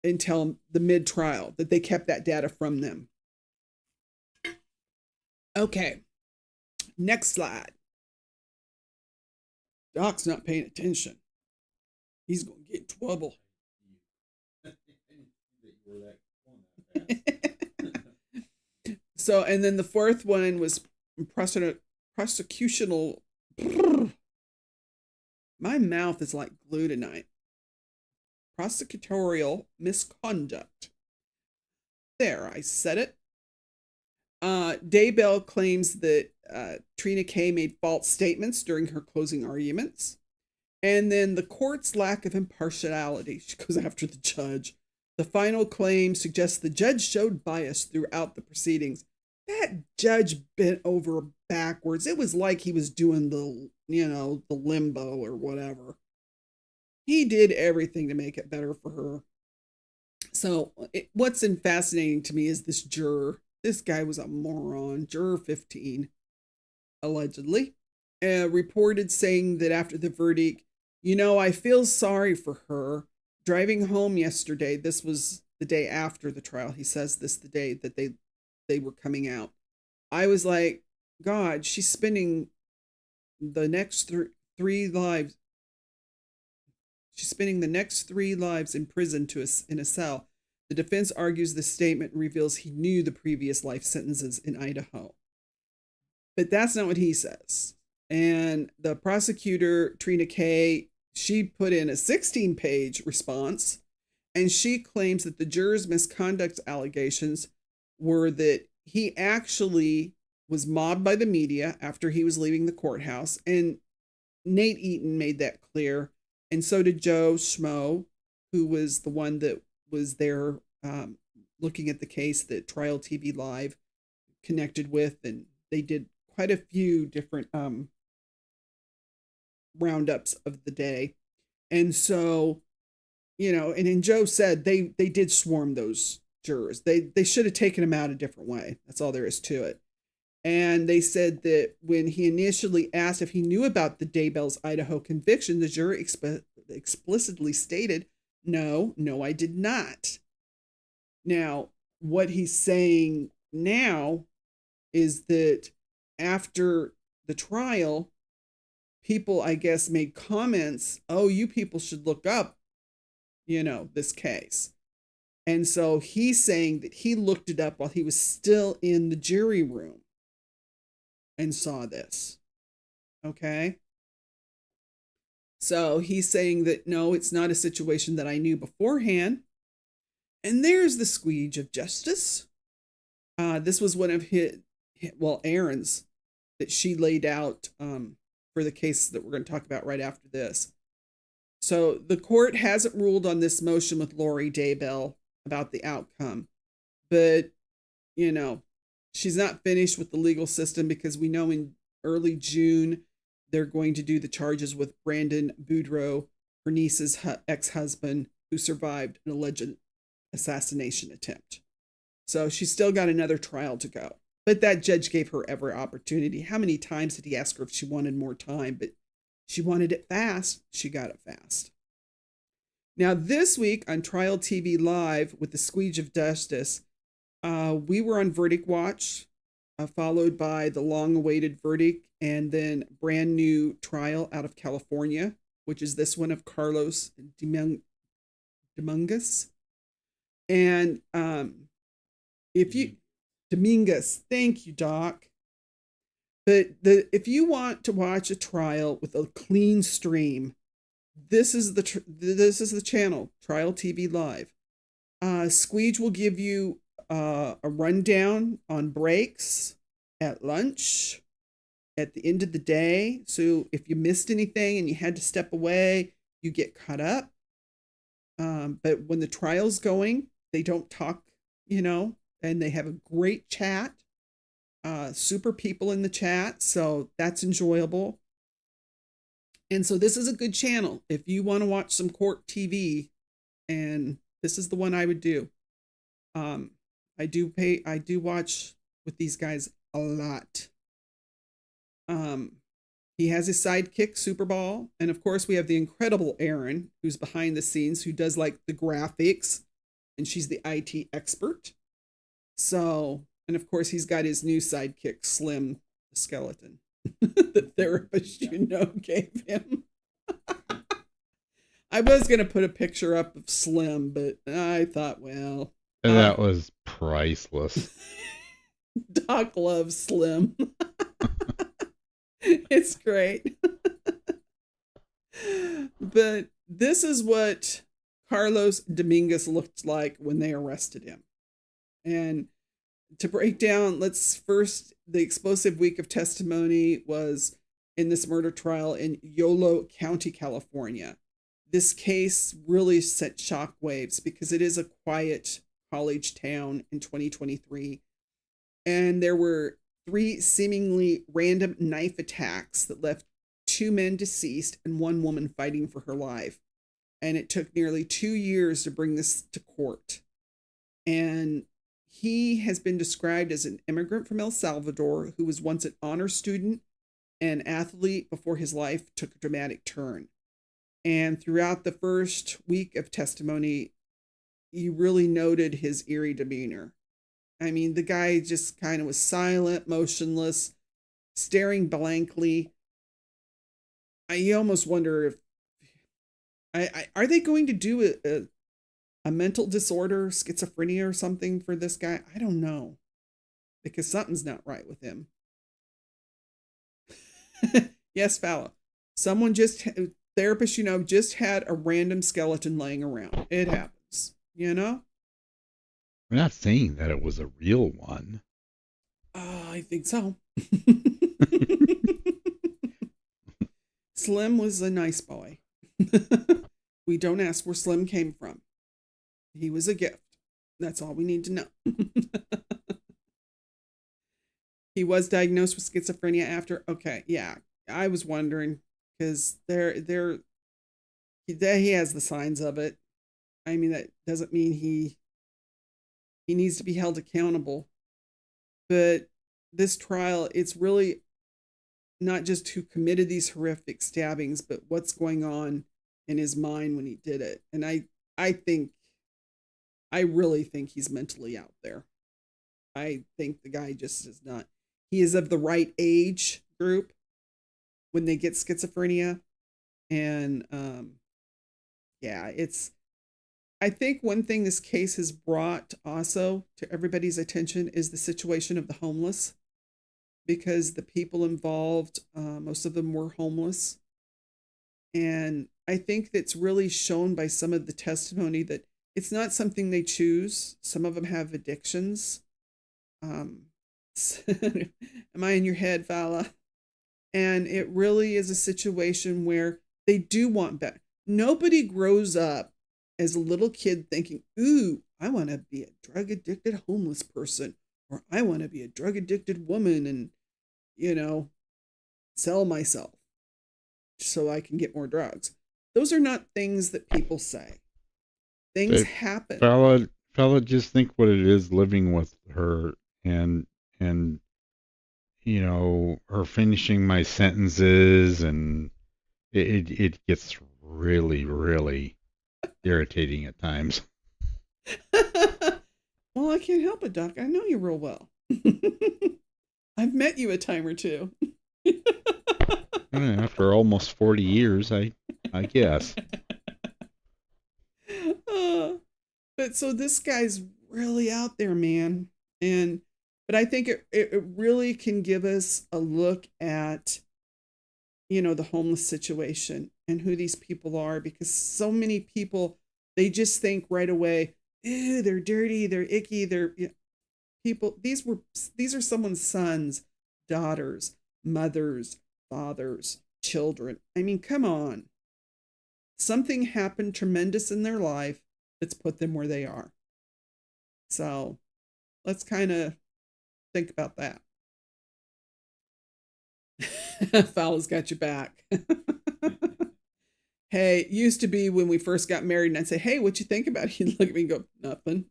until the mid-trial, that they kept that data from them. Okay, next slide. Doc's not paying attention. He's going to get in trouble. So, and then the fourth one was prosecutional. My mouth is like glue tonight. Prosecutorial misconduct. There, I said it. Daybell claims that Trina K made false statements during her closing arguments. And then the court's lack of impartiality. She goes after the judge. The final claim suggests the judge showed bias throughout the proceedings. That judge bent over backwards. It was like he was doing the limbo or whatever. He did everything to make it better for her. So what's fascinating to me is this juror. This guy was a moron. Juror 15, allegedly, reported saying that after the verdict, I feel sorry for her. Driving home yesterday, this was the day after the trial. He says this the day that they were coming out. I was like, God, she's spending the next three lives. She's spending the next 3 lives in prison in a cell. The defense argues this statement reveals he knew the previous life sentences in Idaho. But that's not what he says. And the prosecutor, Trina K, she put in a 16-page response, and she claims that the juror's misconduct allegations were that he actually was mobbed by the media after he was leaving the courthouse. And Nate Eaton made that clear. And so did Joe Schmo, who was the one that was there looking at the case that Trial TV Live connected with. And they did quite a few different roundups of the day. And so, and then Joe said they did swarm those jurors. They should have taken them out a different way. That's all there is to it. And they said that when he initially asked if he knew about the Daybell's Idaho conviction, the juror explicitly stated, no, I did not. Now, what he's saying now is that after the trial, people, I guess, made comments, oh, you people should look up, this case. And so he's saying that he looked it up while he was still in the jury room and saw this. Okay? So he's saying that, no, it's not a situation that I knew beforehand. And there's the squeege of justice. This was one of Aaron's that she laid out for the case that we're going to talk about right after this. So the court hasn't ruled on this motion with Lori Daybell about the outcome. But, she's not finished with the legal system because we know in early June, they're going to do the charges with Brandon Boudreaux, her niece's ex-husband, who survived an alleged assassination attempt. So she's still got another trial to go. But that judge gave her every opportunity. How many times did he ask her if she wanted more time? But she wanted it fast. She got it fast. Now, this week on Trial TV Live with the Squeege of Justice, we were on Verdict Watch, followed by the long-awaited verdict and then brand new trial out of California, which is this one of Carlos Dominguez. And Dominguez, thank you, Doc. But if you want to watch a trial with a clean stream, this is the channel, Trial TV Live. Squeege will give you a rundown on breaks, at lunch, at the end of the day. So if you missed anything and you had to step away, you get caught up. But when the trial's going, they don't talk, and they have a great chat. super people in the chat, so that's enjoyable. And so this is a good channel if you want to watch some court TV, and this is the one I would do. I do watch with these guys a lot. He has his sidekick, Superball. And of course, we have the incredible Erin, who's behind the scenes, who does like the graphics, and she's the IT expert. So, and of course, he's got his new sidekick, Slim the Skeleton, the therapist gave him. I was going to put a picture up of Slim, but I thought, well. That was priceless. Doc loves Slim. It's great. But this is what Carlos Dominguez looked like when they arrested him. And to break down, the explosive week of testimony was in this murder trial in Yolo County, California. This case really set shockwaves because it is a quiet college town in 2023. And there were 3 seemingly random knife attacks that left 2 men deceased and 1 woman fighting for her life. And it took nearly 2 years to bring this to court. And he has been described as an immigrant from El Salvador who was once an honor student and athlete before his life took a dramatic turn. And throughout the first week of testimony, you really noted his eerie demeanor. I mean, the guy just kind of was silent, motionless, staring blankly. You almost wonder if are they going to do a mental disorder, schizophrenia or something for this guy? I don't know, because something's not right with him. Yes, Vallow. Therapist, just had a random skeleton laying around. It happens, I'm not saying that it was a real one. I think so. Slim was a nice boy. We don't ask where Slim came from. He was a gift. That's all we need to know. He was diagnosed with schizophrenia after. Okay, yeah. I was wondering because he has the signs of it. I mean, that doesn't mean he needs to be held accountable. But this trial, it's really not just who committed these horrific stabbings, but what's going on in his mind when he did it. And I really think he's mentally out there. I think the guy just is not. He is of the right age group when they get schizophrenia. And I think one thing this case has brought also to everybody's attention is the situation of the homeless, because the people involved, most of them were homeless. And I think that's really shown by some of the testimony that it's not something they choose. Some of them have addictions. Am I in your head, Vallow? And it really is a situation where they do want better. Nobody grows up as a little kid thinking, ooh, I want to be a drug-addicted homeless person, or I want to be a drug-addicted woman and, sell myself so I can get more drugs. Those are not things that people say. Things happen. Fella, just think what it is living with her and her finishing my sentences, and it gets really, really irritating at times. Well, I can't help it, Doc. I know you real well. I've met you a time or two. After almost 40 years, I guess. But so this guy's really out there, man. But I think it really can give us a look at, the homeless situation and who these people are, because so many people, they just think right away, ew, they're dirty, they're icky, they're people. These are someone's sons, daughters, mothers, fathers, children. I mean, come on. Something happened tremendous in their life that's put them where they are. So let's kind of think about that. Fallow's got your back. Hey, it used to be when we first got married and I'd say, hey, what you think about it? He'd look at me and go, nothing.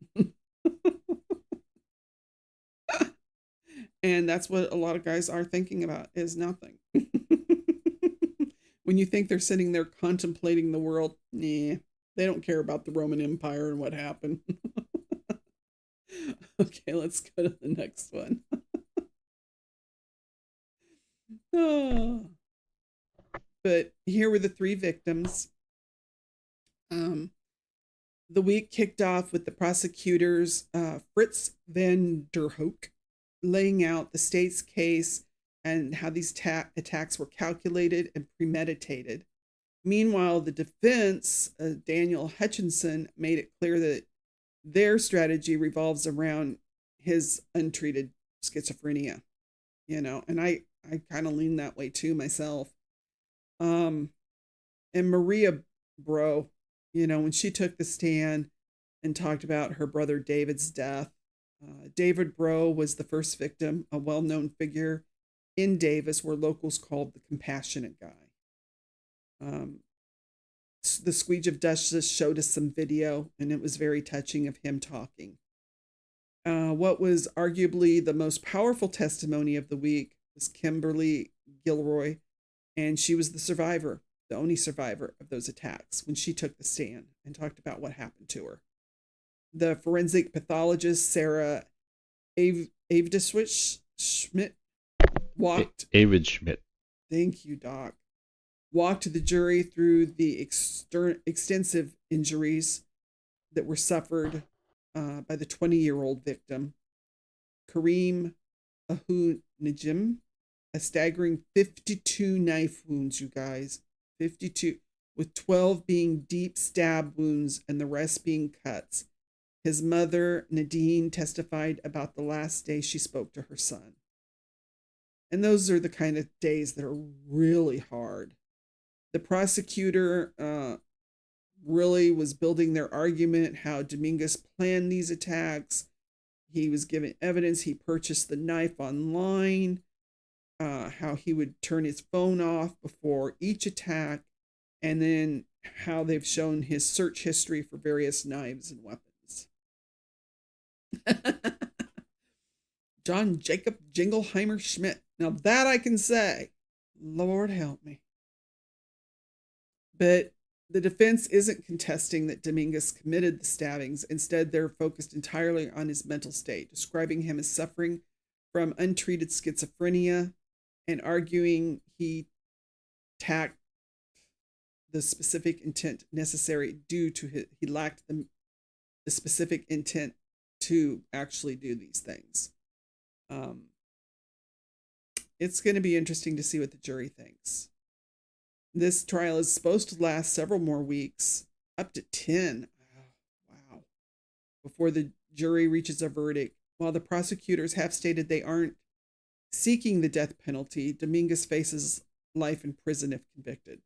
And that's what a lot of guys are thinking about, is nothing. When you think they're sitting there contemplating the world, nah, they don't care about the Roman Empire and what happened. Okay, let's go to the next one. Oh. But here were the three victims. The week kicked off with the prosecutors, Fritz van der Hoek, laying out the state's case and how these attacks were calculated and premeditated. Meanwhile, the defense, Daniel Hutchinson, made it clear that their strategy revolves around his untreated schizophrenia, and I kind of lean that way too myself. And Maria Bro, when she took the stand and talked about her brother David's death, David Bro was the first victim, a well-known figure in Davis, where locals called the compassionate guy. The Squeege of Duchess showed us some video, and it was very touching of him talking. What was arguably the most powerful testimony of the week was Kimberly Gilroy, and she was the survivor, the only survivor of those attacks, when she took the stand and talked about what happened to her. The forensic pathologist, Sarah Avediswich Schmidt, walked. David Schmidt. Thank you, Doc. Walked the jury through the extensive injuries that were suffered by the 20-year-old victim, Kareem Ahu Najim, a staggering 52 knife wounds, you guys. 52, with 12 being deep stab wounds and the rest being cuts. His mother, Nadine, testified about the last day she spoke to her son. And those are the kind of days that are really hard. The prosecutor really was building their argument how Dominguez planned these attacks. He was given evidence. He purchased the knife online, how he would turn his phone off before each attack, and then how they've shown his search history for various knives and weapons. John Jacob Jingleheimer Schmidt. Now that I can say, Lord help me. But the defense isn't contesting that Dominguez committed the stabbings. Instead, they're focused entirely on his mental state, describing him as suffering from untreated schizophrenia and arguing he lacked the specific intent necessary due to he lacked the specific intent to actually do these things. It's going to be interesting to see what the jury thinks. This trial is supposed to last several more weeks, up to 10. Oh, wow. Before the jury reaches a verdict. While the prosecutors have stated they aren't seeking the death penalty, Dominguez faces life in prison if convicted.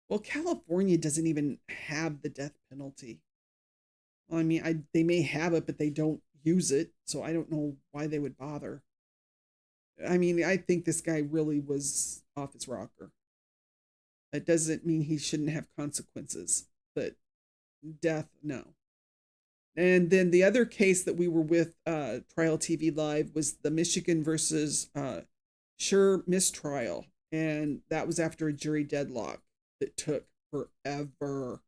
Well, California doesn't even have the death penalty. Well, I mean, they may have it, but they don't use it, so I don't know why they would bother. I mean, I think this guy really was off his rocker. That doesn't mean he shouldn't have consequences, but death, no. And then the other case that we were with Trial TV Live was the Michigan versus Schurr mistrial. And that was after a jury deadlock that took forever.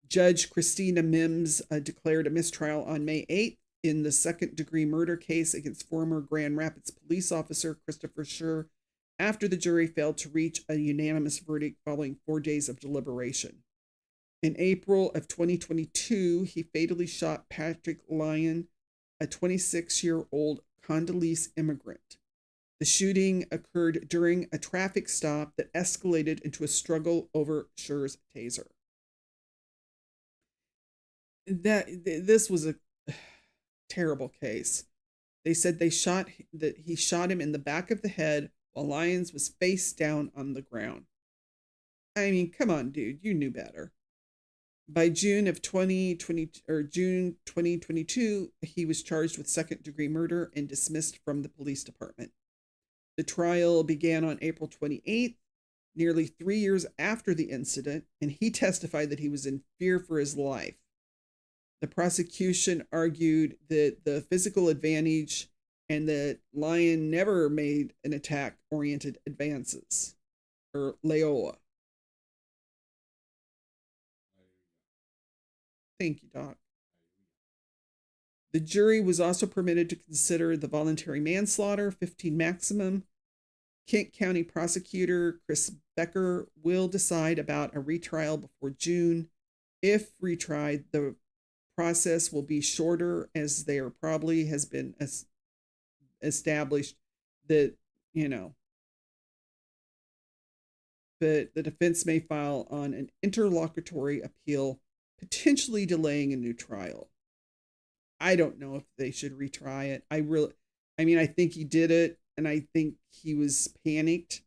Judge Christina Mims declared a mistrial on May 8th in the second-degree murder case against former Grand Rapids police officer Christopher Schurr, after the jury failed to reach a unanimous verdict following 4 days of deliberation. In April of 2022, he fatally shot Patrick Lyon, a 26-year-old Congolese immigrant. The shooting occurred during a traffic stop that escalated into a struggle over Schurr's taser. This was a terrible case. They said he shot him in the back of the head while Lyons was face down on the ground. I mean, come on, dude, you knew better. By June 2022, he was charged with second-degree murder and dismissed from the police department. The trial began on April 28th, nearly 3 years after the incident, and he testified that he was in fear for his life. The prosecution argued that the physical advantage and that Lyon never made an attack-oriented advances, or Leoa. Thank you, Doc. The jury was also permitted to consider the voluntary manslaughter, 15 maximum. Kent County prosecutor Chris Becker will decide about a retrial before June. If retried, the process will be shorter, as there probably has been established that, but the defense may file on an interlocutory appeal, potentially delaying a new trial. I don't know if they should retry it. I think he did it, and I think he was panicked.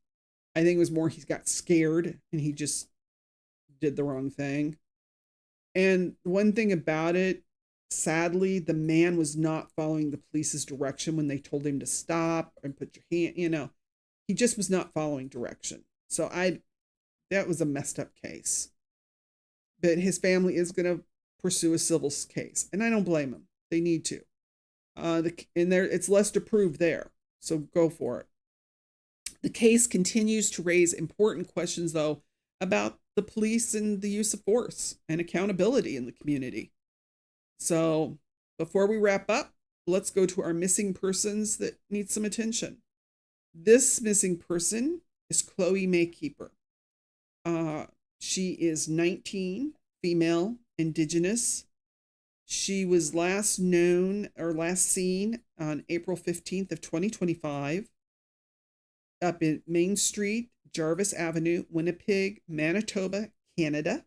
I think it was more he got scared and he just did the wrong thing. And one thing about it, sadly, the man was not following the police's direction when they told him to stop and put your hand, he just was not following direction. So that was a messed up case. But his family is going to pursue a civil case, and I don't blame him. They need to. It's less to prove there, so go for it. The case continues to raise important questions, though, about the police and the use of force and accountability in the community. So before we wrap up, let's go to our missing persons that need some attention. This missing person is Chloe Maykeeper. She is 19, female, indigenous. She was last seen on April 15th of 2025 up in Main Street, Jarvis Avenue, Winnipeg, Manitoba, Canada.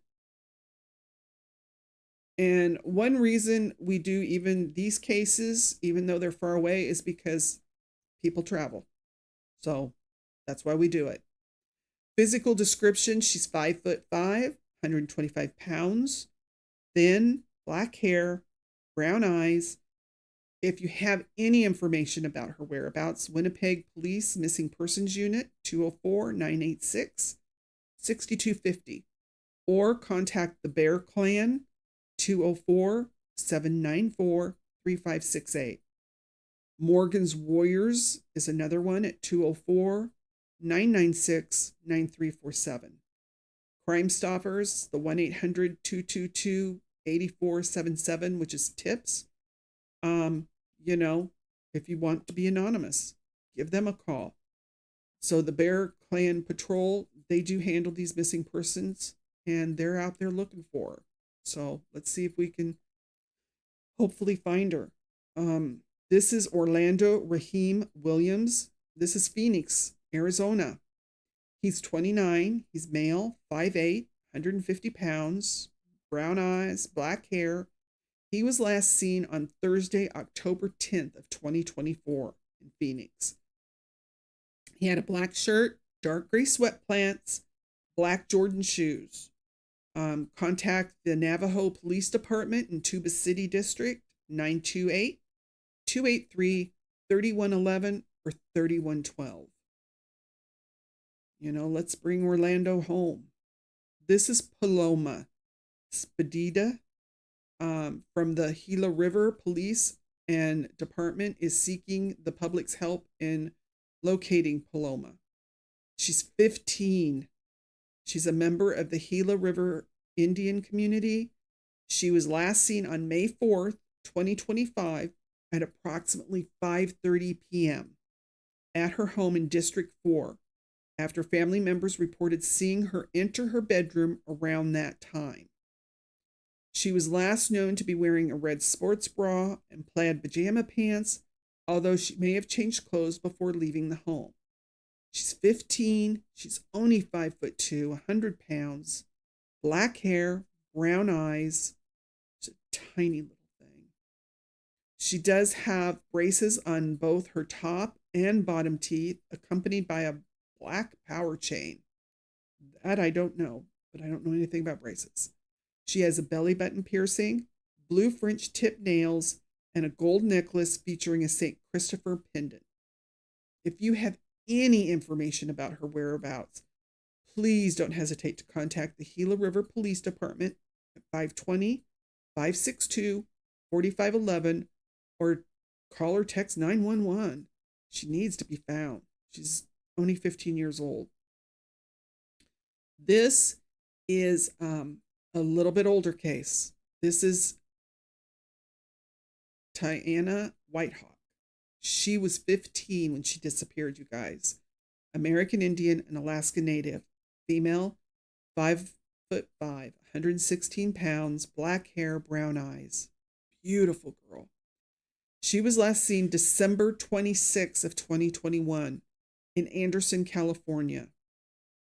And one reason we do even these cases, even though they're far away, is because people travel. So that's why we do it. Physical description, she's 5'5", 125 pounds, thin, black hair, brown eyes. If you have any information about her whereabouts, Winnipeg Police Missing Persons Unit, 204-986-6250. Or contact the Bear Clan, 204-794-3568. Morgan's Warriors is another one at 204-996-9347. Crime Stoppers, the 1-800-222-8477, which is tips. If you want to be anonymous, give them a call. So the Bear Clan Patrol, they do handle these missing persons, and they're out there looking for her. So let's see if we can hopefully find her. This is Orlando Raheem Williams. This is Phoenix, Arizona. He's 29. He's male, 5'8", 150 pounds, brown eyes, black hair. He was last seen on Thursday, October 10th of 2024 in Phoenix. He had a black shirt, dark gray sweatpants, black Jordan shoes. Contact the Navajo Police Department in Tuba City District, 928-283-3111 or 3112. Let's bring Orlando home. This is Paloma Spadida from the Gila River Police and Department is seeking the public's help in locating Paloma. She's 15. She's a member of the Gila River Indian community. She was last seen on May 4th, 2025 at approximately 5:30 p.m. at her home in District 4 after family members reported seeing her enter her bedroom around that time. She was last known to be wearing a red sports bra and plaid pajama pants, although she may have changed clothes before leaving the home. She's 15. She's only 5'2", 100 pounds, black hair, brown eyes. She's a tiny little thing. She does have braces on both her top and bottom teeth, accompanied by a black power chain. That I don't know, but I don't know anything about braces. She has a belly button piercing, blue French tip nails, and a gold necklace featuring a St. Christopher pendant. If you have any information about her whereabouts, please don't hesitate to contact the Gila River Police Department at 520 562 4511 or call or text 911. She needs to be found. She's only 15 years old. This is a little bit older case. This is Tiana Whitehawk. She was 15 when she disappeared, you guys. American Indian and Alaska Native. Female, 5'5", 116 pounds, black hair, brown eyes. Beautiful girl. She was last seen December 26 of 2021 in Anderson, California.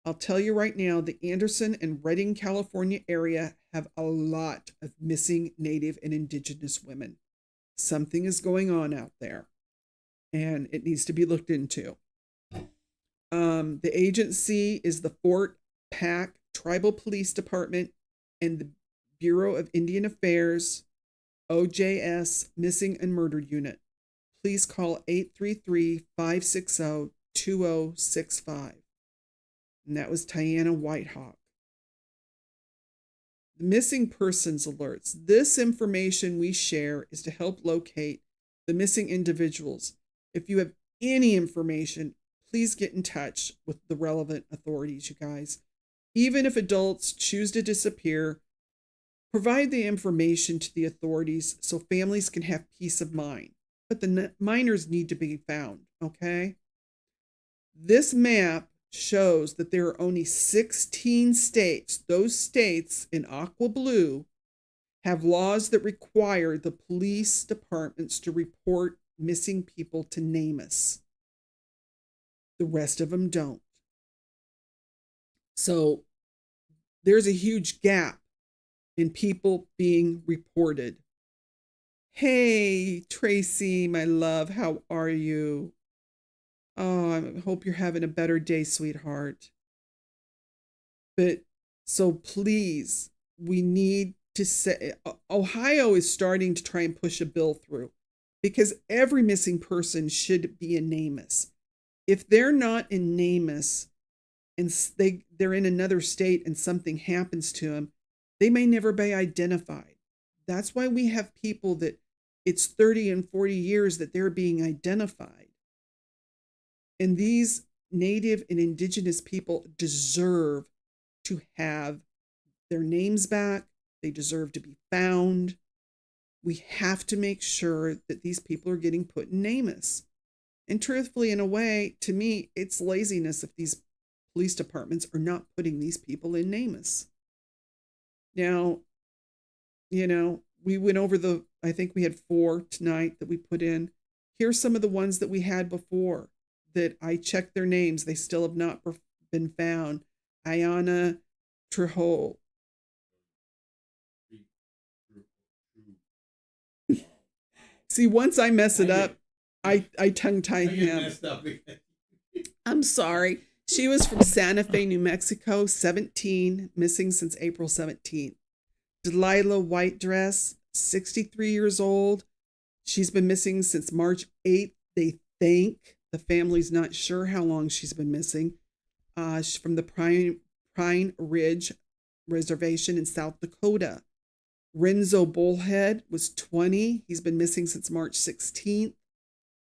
I'll tell you right now, the Anderson and Redding, California area have a lot of missing Native and Indigenous women. Something is going on out there, and it needs to be looked into. The agency is the Fort Pack Tribal Police Department and the Bureau of Indian Affairs, OJS Missing and Murdered Unit. Please call 833-560-2065. And that was Tiana Whitehawk. The missing persons alerts. This information we share is to help locate the missing individuals. If you have any information, please get in touch with the relevant authorities, you guys. Even if adults choose to disappear, provide the information to the authorities so families can have peace of mind. But the minors need to be found, okay? This map shows that there are only 16 states. Those states in aqua blue have laws that require the police departments to report missing people to NamUs. The rest of them don't. So there's a huge gap in people being reported. Hey, Tracy, my love, how are you? Oh, I hope you're having a better day, sweetheart. But so please, we need to say, Ohio is starting to try and push a bill through because every missing person should be in NamUs. If they're not in NamUs and they're in another state and something happens to them, they may never be identified. That's why we have people that it's 30 and 40 years that they're being identified. And these Native and Indigenous people deserve to have their names back. They deserve to be found. We have to make sure that these people are getting put in NamUs. And truthfully, in a way, to me, it's laziness if these police departments are not putting these people in NamUs. Now, we went over I think we had 4 tonight that we put in. Here's some of the ones that we had before that I checked their names. They still have not been found. Ayana Trejo. See, once I mess it up, I tongue tie him. I'm sorry. She was from Santa Fe, New Mexico, 17, missing since April 17th. Delilah White Dress, 63 years old. She's been missing since March 8th. They think the family's not sure how long she's been missing. She's from the Pine Ridge Reservation in South Dakota. Renzo Bullhead was 20. He's been missing since March 16th.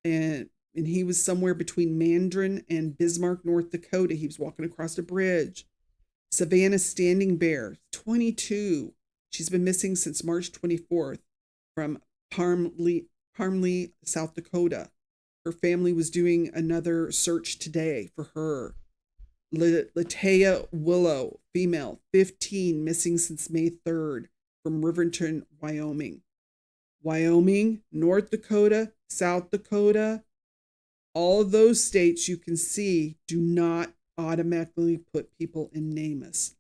And he was somewhere between Mandarin and Bismarck, North Dakota. He was walking across a bridge. Savannah Standing Bear, 22. She's been missing since March 24th from Parmley, South Dakota. Her family was doing another search today for her. Latea Willow, female, 15, missing since May 3rd from Riverton, Wyoming. Wyoming, North Dakota, South Dakota, all of those states you can see do not automatically put people in NamUs.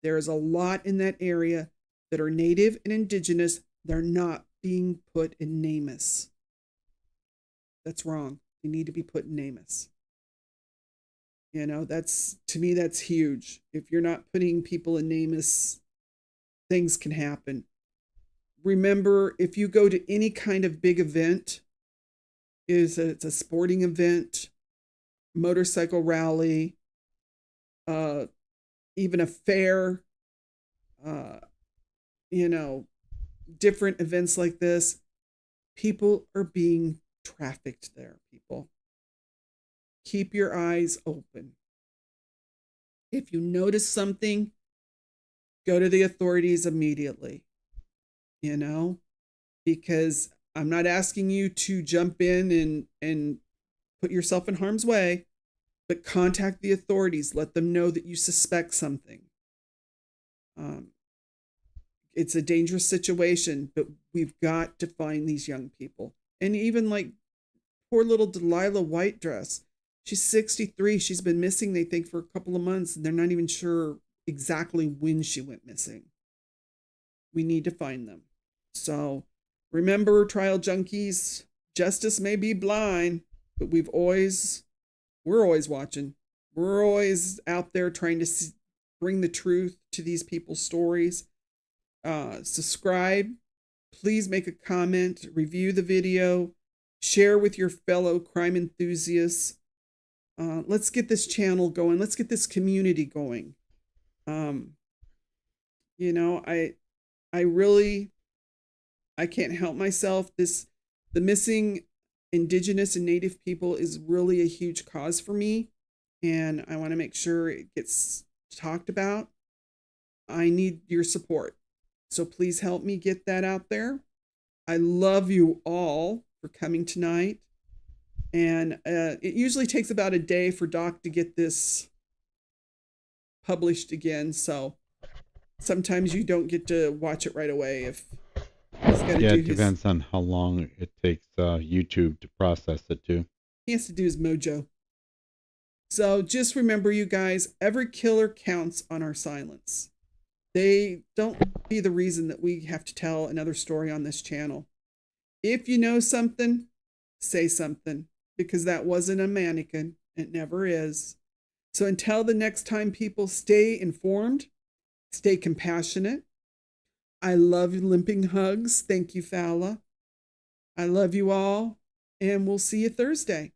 There is a lot in that area that are Native and Indigenous. They're not being put in NamUs. That's wrong. They need to be put in NamUs. To me, that's huge. If you're not putting people in NamUs, things can happen. Remember, if you go to any kind of big event, it's a sporting event, motorcycle rally, even a fair, uh, you know, different events like this, people are being trafficked there, people. Keep your eyes open. If you notice something, go to the authorities immediately, because I'm not asking you to jump in and put yourself in harm's way, but contact the authorities. Let them know that you suspect something. It's a dangerous situation, but we've got to find these young people. And even like poor little Delilah White Dress. She's 63. She's been missing, they think, for a couple of months, and they're not even sure exactly when she went missing. We need to find them. So remember, Trial Junkies, justice may be blind, but we're always watching. We're always out there trying to bring the truth to these people's stories. Subscribe. Please make a comment, review the video, share with your fellow crime enthusiasts. Let's get this channel going. Let's get this community going. I can't help myself. The missing Indigenous and Native people is really a huge cause for me, and I want to make sure it gets talked about. I need your support. So please help me get that out there. I love you all for coming tonight. And it usually takes about a day for Doc to get this published again. So sometimes you don't get to watch it right away if he's got to do it depends on how long it takes YouTube to process it too. He has to do his mojo. So just remember, you guys, every killer counts on our silence. They don't be the reason that we have to tell another story on this channel. If you know something, say something, because that wasn't a mannequin. It never is. So until the next time, people, stay informed, stay compassionate. I love limping hugs. Thank you, Fala. I love you all, and we'll see you Thursday.